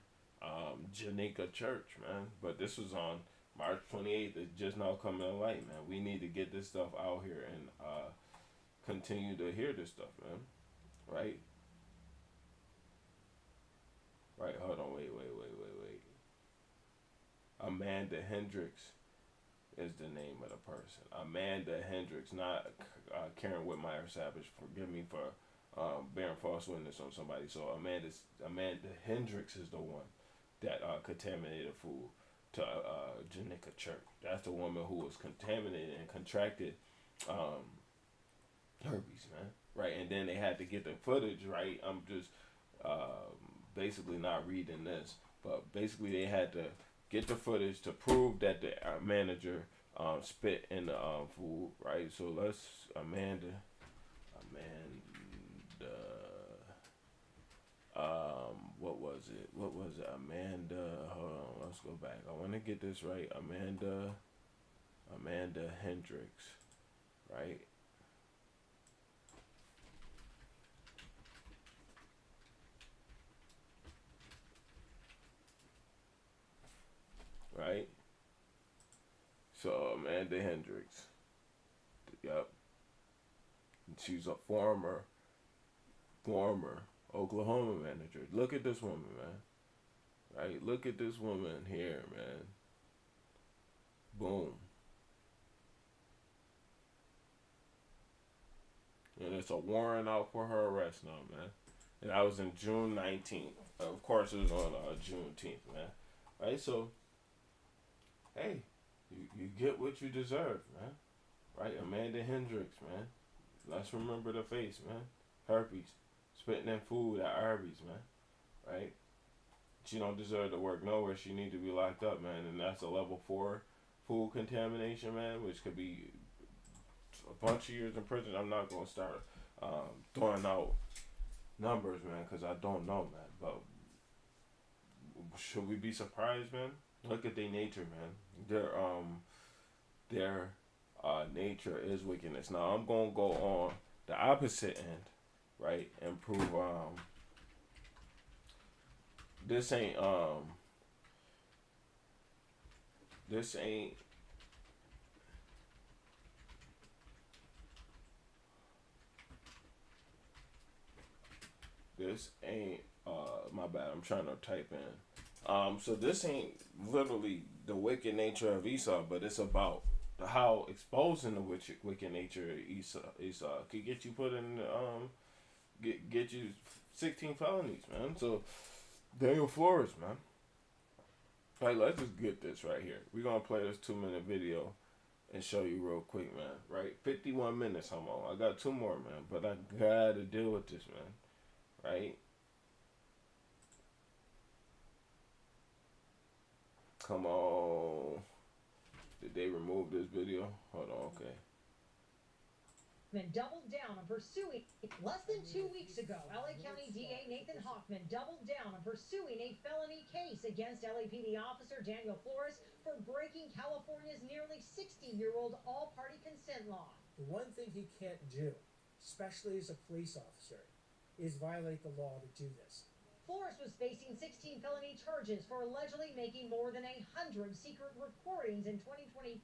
Janika Church, man. But this was on March 28th. It's just now coming to light, man. We need to get this stuff out here and continue to hear this stuff, man. Right? Right, hold on, wait. Amanda Hendricks is the name of the person. Amanda Hendricks, not Karen Whitmire Savage. Forgive me for bearing false witness on somebody. So Amanda Hendricks is the one that contaminated food to Janika Church. That's the woman who was contaminated and contracted herpes, man. Right, and then they had to get the footage, right? I'm just basically not reading this, but basically they had to get the footage to prove that the manager spit in the food, right? So let's Amanda, what was it? Amanda, hold on, let's go back. I want to get this right. Amanda Hendricks, right? Right? So Amanda Hendricks, yep. She's a former Oklahoma manager. Look at this woman, man. Right? Look at this woman here, man. Boom. And it's a warrant out for her arrest now, man. And that was in June 19th. Of course, it was on Juneteenth, man. Right? So, hey, you get what you deserve, man. Right? Amanda Hendricks, man. Let's remember the face, man. Herpes. Spitting in food at Arby's, man. Right? She don't deserve to work nowhere. She need to be locked up, man. And that's a level 4 food contamination, man, which could be a bunch of years in prison. I'm not going to start throwing out numbers, man, because I don't know, man. But should we be surprised, man? Look at their nature, man. Their nature is wickedness. Now I'm gonna go on the opposite end, right, and prove this ain't this ain't this ain't my bad. I'm trying to type in. So this ain't literally the wicked nature of Esau, but it's about how exposing the wicked nature of Esau could get you put in get you 16 felonies, man. So Daniel Flores, man. Like, let's just get this right here. We're gonna play this 2-minute video and show you real quick, man. Right, 51 minutes. I'm on. I got two more, man, but I gotta deal with this, man. Right. Come on. Did they remove this video? Hold on, okay. Doubled down on pursuing. Less than 2 weeks ago, LA County DA Nathan Hoffman doubled down on pursuing a felony case against LAPD officer Daniel Flores for breaking California's nearly 60-year-old all-party consent law. The one thing he can't do, especially as a police officer, is violate the law to do this. Flores was facing 16 felony charges for allegedly making more than 100 secret recordings in 2024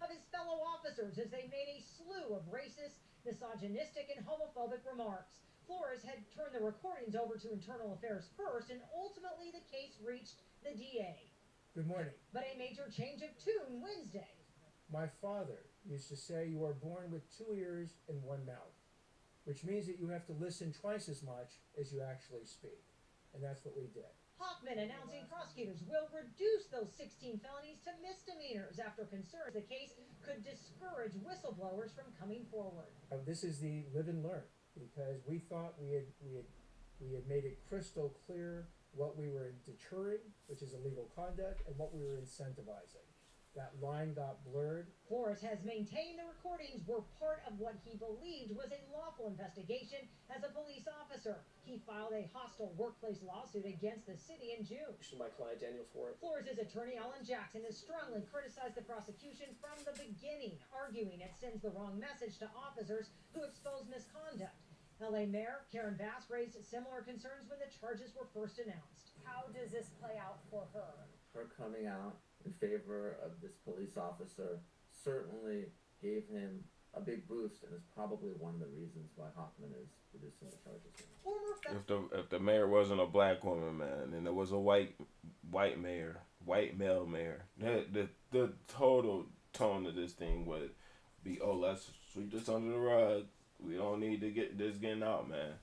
of his fellow officers as they made a slew of racist, misogynistic, and homophobic remarks. Flores had turned the recordings over to Internal Affairs first, and ultimately the case reached the DA. Good morning. But a major change of tune Wednesday. My father used to say you are born with 2 ears and 1 mouth, which means that you have to listen twice as much as you actually speak. And that's what we did. Hoffman announcing prosecutors will reduce those 16 felonies to misdemeanors after concerns the case could discourage whistleblowers from coming forward. This is the live and learn, because we thought we had made it crystal clear what we were deterring, which is illegal conduct, and what we were incentivizing. That line got blurred. Flores has maintained the recordings were part of what he believed was a lawful investigation as a police officer. He filed a hostile workplace lawsuit against the city in June. My client, Daniel Flores. Flores' attorney, Alan Jackson, has strongly criticized the prosecution from the beginning, arguing it sends the wrong message to officers who expose misconduct. LA Mayor Karen Bass raised similar concerns when the charges were first announced. How does this play out for her? Her coming out in favor of this police officer certainly gave him a big boost, and is probably one of the reasons why Hoffman is reducing the charges. If the mayor wasn't a black woman, man, and it was a white male mayor, the total tone of this thing would be, oh, let's sweep this under the rug. We don't need to get this getting out, man.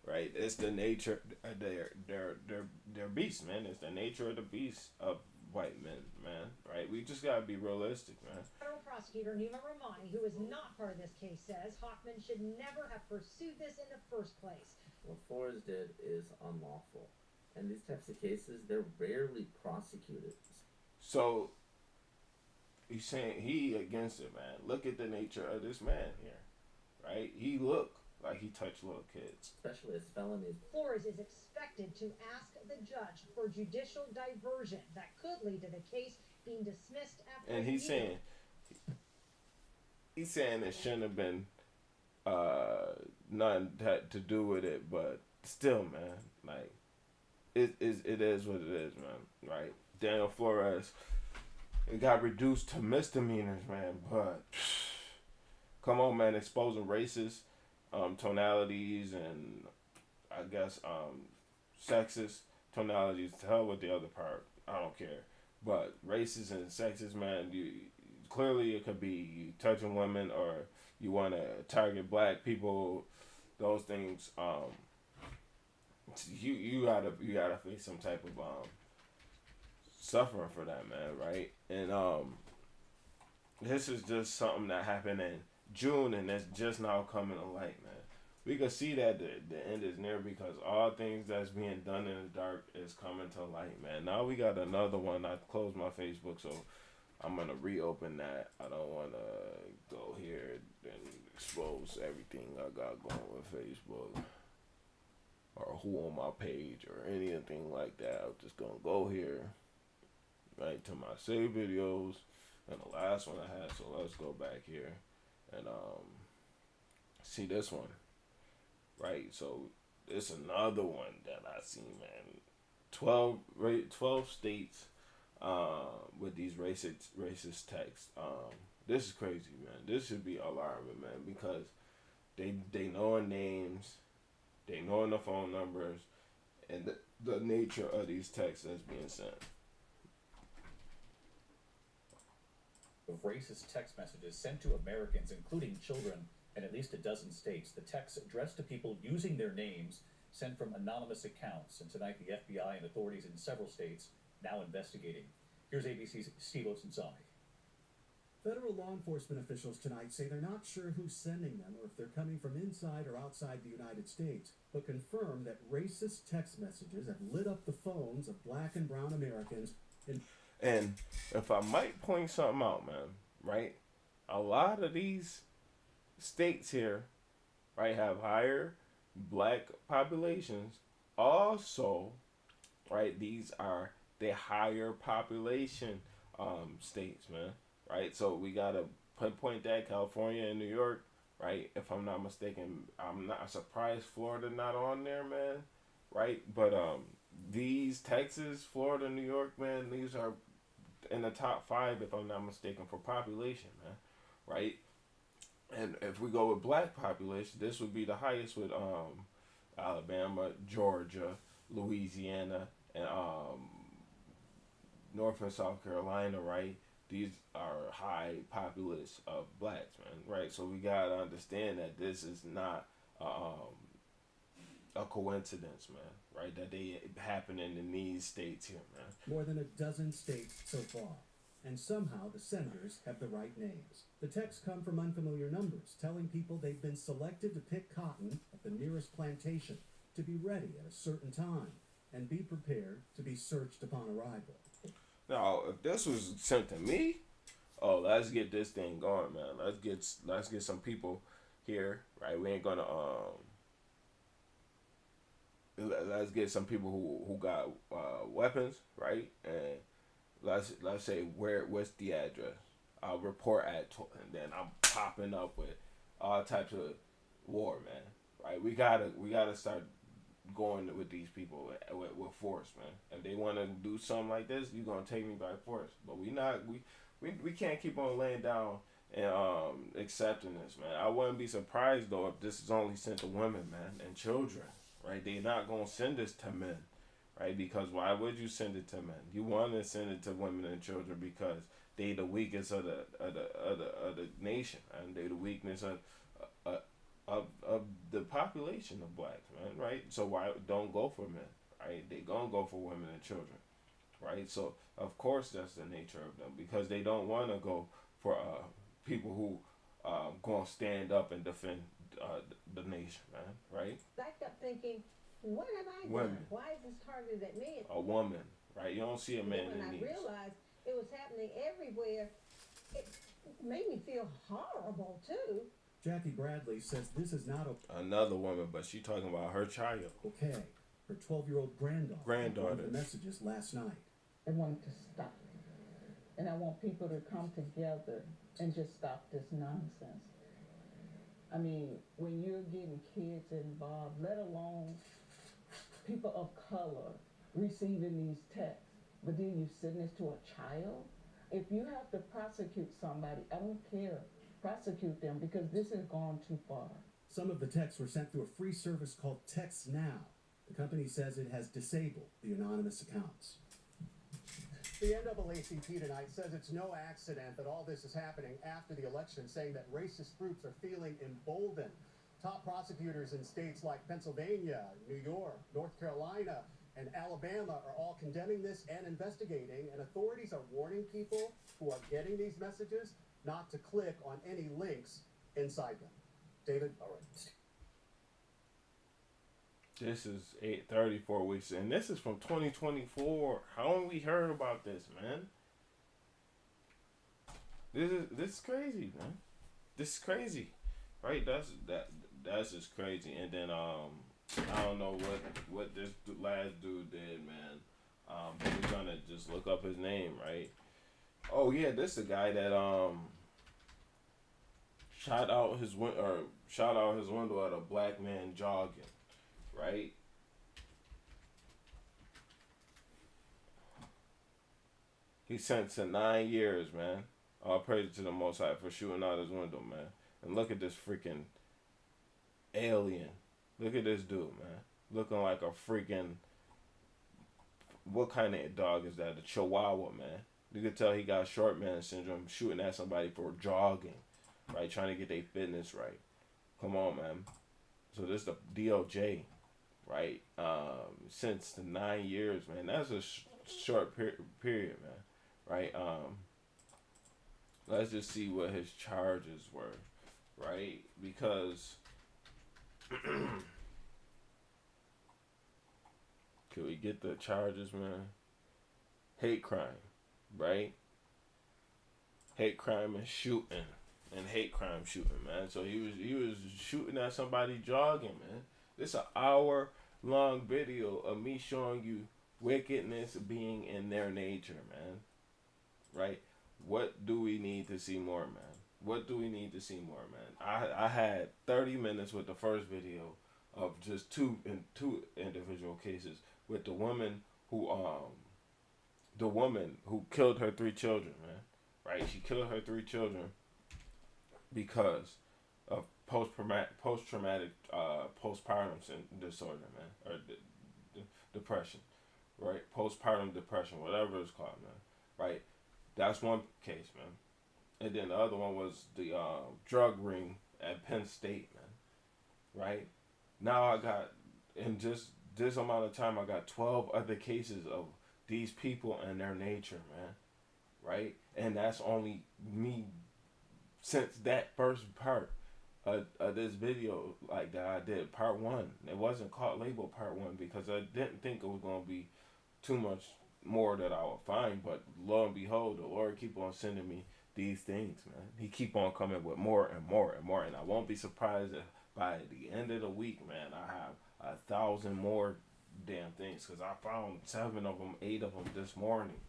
Right? It's the nature. They're beasts, man. It's the nature of the beast of white men, man. Right? We just gotta be realistic, man. Federal prosecutor Nima Rahmani, who is not part of this case, says Hoffman should never have pursued this in the first place. What Flores did is unlawful, and these types of cases, they're rarely prosecuted. So he's saying he against it, man. Look at the nature of this man here, right? He looked like he touched little kids, especially as felonies. Flores is expected to ask the judge for judicial diversion that could lead to the case being dismissed after. And he's saying it shouldn't have been nothing to do with it, but still, man, like it is what it is, man. Right? Daniel Flores, it got reduced to misdemeanors, man. But come on, man, exposing racist tonalities and I guess sexist tonalities. To hell with the other part. I don't care. But racist and sexist, man, clearly it could be you touching women or you want to target black people. Those things, you gotta face some type of suffering for that, man, right? And this is just something that happened in June, and that's just now coming to light, man. We can see that the end is near because all things that's being done in the dark is coming to light, man. Now we got another one. I closed my Facebook, so I'm going to reopen that. I don't want to go here and expose everything I got going with Facebook. who on my page or anything like that. I'm just gonna go here, right, to my save videos and the last one I had. So let's go back here and see this one, right? So it's another one that I see, man. 12 states with these racist texts. This is crazy, man. This should be alarming, man, because they knowing names, they knowing the phone numbers, and the nature of these texts that's being sent. Of racist text messages sent to Americans, including children, in at least a dozen states. The texts addressed to people using their names, sent from anonymous accounts. And tonight, the FBI and authorities in several states now investigating. Here's ABC's Steve Osunsami. Federal law enforcement officials tonight say they're not sure who's sending them or if they're coming from inside or outside the United States, but confirm that racist text messages have lit up the phones of black and brown Americans. And if I might point something out, man, right? A lot of these states here, right, have higher black populations. Also, right, these are the higher population states, man. Right, so we gotta pinpoint that California and New York, right? If I'm not mistaken, I'm not surprised Florida not on there, man. Right, but these Texas, Florida, New York, man, these are in the top 5, if I'm not mistaken, for population, man. Right, and if we go with black population, this would be the highest with Alabama, Georgia, Louisiana, and North and South Carolina, right? These are high populace of blacks, man, right? So we gotta understand that this is not a coincidence, man, right? That they happening in these states here, man. More than a dozen states so far. And somehow the senders have the right names. The texts come from unfamiliar numbers, telling people they've been selected to pick cotton at the nearest plantation, to be ready at a certain time, and be prepared to be searched upon arrival. Now, if this was sent to me, oh, let's get this thing going, man. Let's get some people here, right? We ain't gonna let's get some people who got weapons, right? And let's say what's the address? I'll report at, and then I'm popping up with all types of war, man. Right? We gotta start going with these people with force, man. If they want to do something like this, you're gonna take me by force. But we can't keep on laying down and accepting this, man. I wouldn't be surprised though if this is only sent to women, man, and children, right? They're not gonna send this to men, right? Because why would you send it to men? You want to send it to women and children because they the weakest of the nation, and they the weakness of the population of blacks, man, right? So why don't go for men, right? They gonna go for women and children, right? So of course that's the nature of them, because they don't want to go for people who gonna stand up and defend the nation, man, right? Backed up thinking, what have I done? Women. Why is this targeted at me? A woman, right? You don't see a man When in I these. realized it was happening everywhere, it made me feel horrible too. Jackie Bradley says this is not Another woman, but she talking about her child. okay. Her 12-year-old granddaughter. The messages last night. I want it to stop. And I want people to come together and just stop this nonsense. I mean, when you're getting kids involved, let alone people of color receiving these texts, but then you send this to a child? If you have to prosecute somebody, I don't care. Prosecute them, because this has gone too far. Some of the texts were sent through a free service called Text Now. The company says it has disabled the anonymous accounts. The NAACP tonight says it's no accident that all this is happening after the election, saying that racist groups are feeling emboldened. Top prosecutors in states like Pennsylvania, New York, North Carolina, and Alabama are all condemning this and investigating, and authorities are warning people who are getting these messages not to click on any links inside them. David? All right. This is 34 weeks, and this is from 2024. How have we heard about this, man? This is crazy, man. This is crazy, right? That's just crazy. And then I don't know what this last dude did, man. We're gonna just look up his name, right? Oh yeah, this the guy that shot out his window at a black man jogging, right? He's sentenced to 9 years, man. All praise to the Most High for shooting out his window, man. And look at this freaking alien. Look at this dude, man. Looking like a freaking... What kind of dog is that? A Chihuahua, man. You could tell he got short man syndrome shooting at somebody for jogging, right? Trying to get their fitness right. Come on, man. So this is the DOJ, right? Since the 9 years, man. That's a short period, man. Right? Let's just see what his charges were, right? Because can we get the charges, man? Hate crime, right? Hate crime and shooting, and hate crime shooting, man. So he was shooting at somebody jogging, man. This an hour-long video of me showing you wickedness being in their nature, man. Right? What do we need to see more, man? What do we need to see more, man? I had 30 minutes with the first video of just two individual cases with the woman who killed her 3 children, man. Right? She killed her 3 children because of post-traumatic postpartum disorder, man, or depression, right? Postpartum depression, whatever it's called, man. Right? That's one case, man. And then the other one was the drug ring at Penn State, man. Right? Now I got, in just this amount of time, I got 12 other cases of these people and their nature, man. Right? And that's only me since that first part of this video, like that I did, part 1. It wasn't called labeled part 1 because I didn't think it was going to be too much more that I would find, but lo and behold, the Lord keep on sending me these things, man. He keep on coming with more and more and more, and I won't be surprised if by the end of the week, man, I have 1,000 more damn things, because I found 7 of them, 8 of them this morning,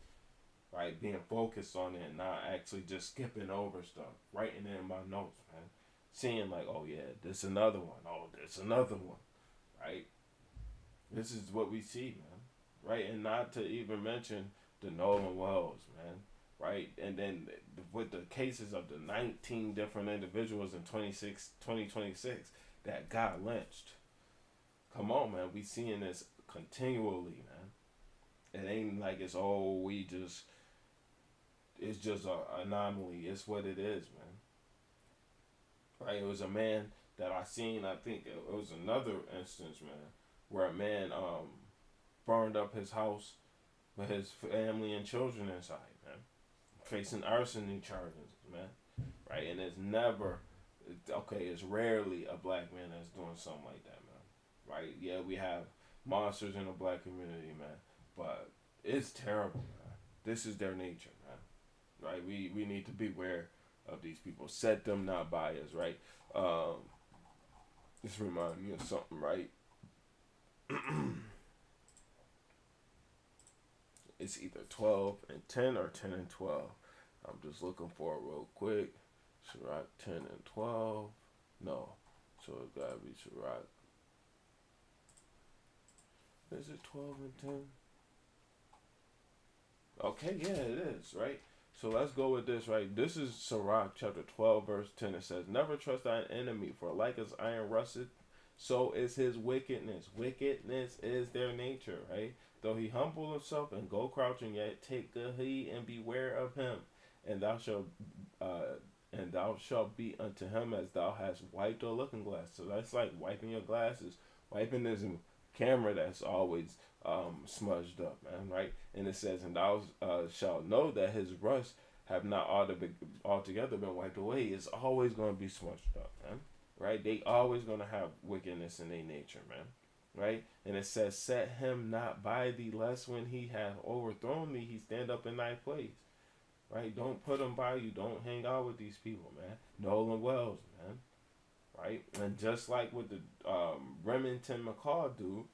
right? Being focused on it and not actually just skipping over stuff, writing it in my notes, man. Seeing like, oh yeah, this another one, oh, this another one, right? This is what we see, man. Right, and not to even mention the Nolan Wells, man, right? And then with the cases of the 19 different individuals in 2026 that got lynched. Come on, man, we seeing this continually, man. It ain't like it's, it's just an anomaly. It's what it is, man. Right, it was a man that I seen, I think it was another instance, man, where a man, burned up his house with his family and children inside, man. Facing arson charges, man. Right? And it's rarely a black man that's doing something like that, man. Right? Yeah, we have monsters in the black community, man. But it's terrible, man. This is their nature, man. Right? We need to beware of these people. Set them, not bias, right? This reminds me of something, right? It's either 12 and 10 or 10 and 12. I'm just looking for it real quick. Sirach 10 and 12. No. So it gotta be Sirach. Is it 12 and 10? Okay, yeah, it is, right? So let's go with this, right? This is Sirach chapter 12, verse 10. It says, never trust thine enemy, for like as iron rusteth, so is his wickedness. Wickedness is their nature, right? Though he humble himself and go crouching, yet take good heed and beware of him. And thou shalt be unto him as thou hast wiped a looking glass. So that's like wiping your glasses. Wiping this camera that's always smudged up, man, right? And it says, and thou shalt know that his rust have not altogether been wiped away. It's always going to be smudged up, man, right? They always going to have wickedness in their nature, man. Right? And it says, set him not by thee, lest when he hath overthrown thee, he stand up in thy place. Right? Don't put him by you. Don't hang out with these people, man. Nolan Wells, man. Right? And just like with the Remington McCall dude,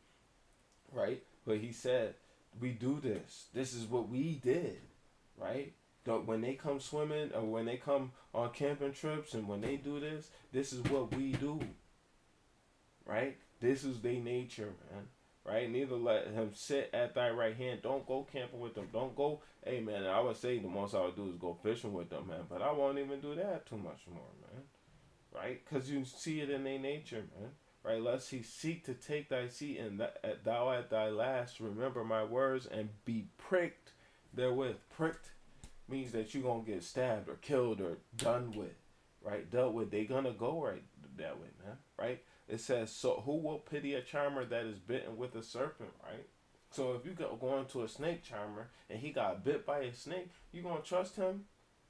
right? But he said, we do this. This is what we did, right? When they come swimming or when they come on camping trips and when they do this, this is what we do, right? This is their nature, man. Right? Neither let him sit at thy right hand. Don't go camping with them. Don't go. Hey, man, I would say the most I would do is go fishing with them, man. But I won't even do that too much more, man. Right? Because you see it in their nature, man. Right? Lest he seek to take thy seat, and thou at thy last remember my words and be pricked therewith. Pricked means that you're going to get stabbed or killed or done with. Right? Dealt with. They going to go right that way, man. Right? It says, so who will pity a charmer that is bitten with a serpent, right? So if you go into a snake charmer and he got bit by a snake, you going to trust him?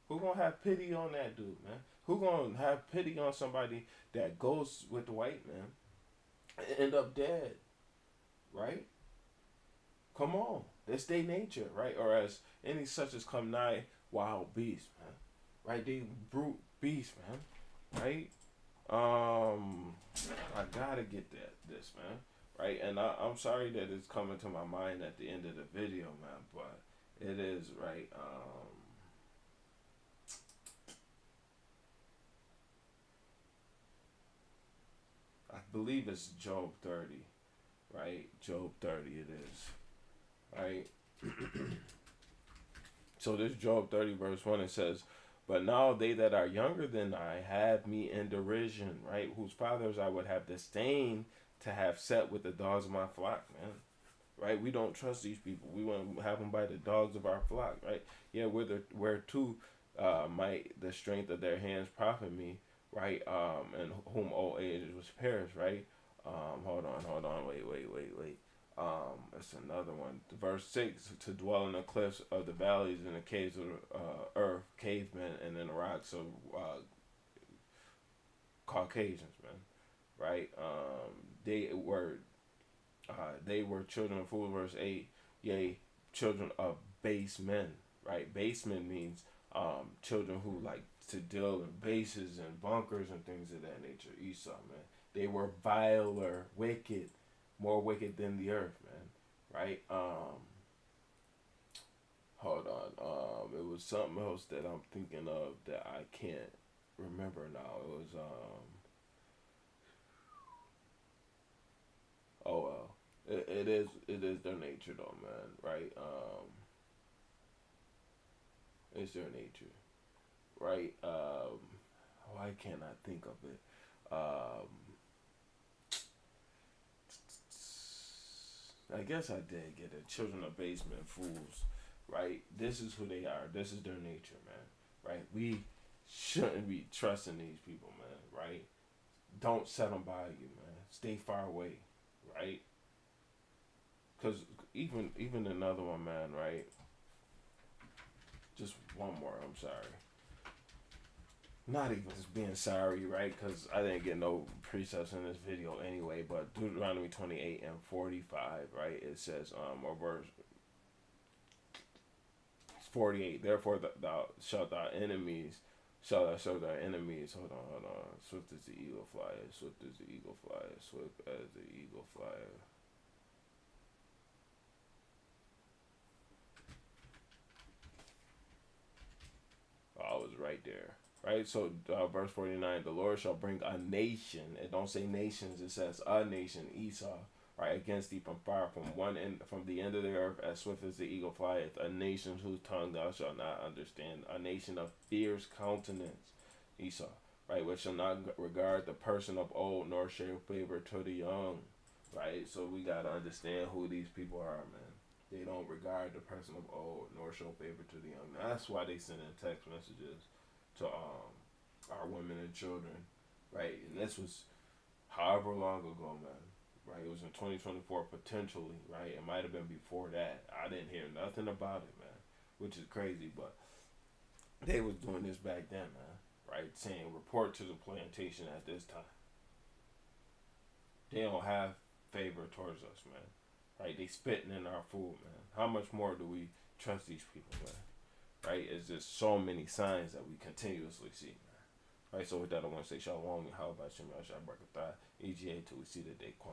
Who going to have pity on that dude, man? Who going to have pity on somebody that goes with the white man and end up dead, right? Come on. That's their nature, right? Or as any such as come nigh wild beast, man. Right? They brute beast, man. Right? I gotta get this, man, right? And I'm sorry that it's coming to my mind at the end of the video, man, but it is, right? I believe it's Job 30, right? Job 30 it is, right? So this Job 30 verse 1, it says, but now they that are younger than I have me in derision, right? Whose fathers I would have disdained to have set with the dogs of my flock, man. Right? We don't trust these people. We want to have them by the dogs of our flock, right? Yeah, whereto might the strength of their hands profit me, right? And whom old age was perished, right? Hold on, wait. It's another one. Verse 6, to dwell in the cliffs of the valleys and the caves of the earth, cavemen, and in the rocks of Caucasians, man. Right? They were children of fools, verse 8, yea, children of base men, right? Base men means children who like to deal in bases and bunkers and things of that nature. Esau, man. They were viler, wicked, more wicked than the earth, man. Right? Hold on. It was something else that I'm thinking of that I can't remember now. It was oh well. It is their nature though, man, right? It's their nature. Right? Why can't I think of it? I guess I did get it. Children of basement fools, right? This is who they are. This is their nature, man. Right? We shouldn't be trusting these people, man. Right? Don't set them by you, man. Stay far away, right? Because even another one, man. Right? Just one more. I'm sorry. Not even just being sorry, right? Because I didn't get no precepts in this video anyway. But Deuteronomy 28 and 45, right? It says, or verse 48. Therefore, thou shalt thy enemies, shall thou serve thy enemies. Hold on. Swift as the eagle flyer. Swift as the eagle flyer. Swift as the eagle flyer. Oh, I was right there. Right, so verse 49, the Lord shall bring a nation. It don't say nations, it says a nation, Esau, right, against thee from far, from one end, from the end of the earth, as swift as the eagle flieth. A nation whose tongue thou shalt not understand. A nation of fierce countenance, Esau, right, which shall not regard the person of old, nor show favor to the young, right. So we gotta understand who these people are, man. They don't regard the person of old, nor show favor to the young. That's why they send in text messages to our women and children, right? And this was however long ago, man, right? It was in 2024 potentially, right? It might have been before that. I didn't hear nothing about it, man, which is crazy, but they was doing this back then, man, right? Saying report to the plantation at this time. They don't have favor towards us, man, right? They spitting in our food, man. How much more do we trust these people, man? Right? It's just so many signs that we continuously see, man. Right? So with that, I want to say shalom, how about Shem Yahshua Barakatah, EGA till we see the day come.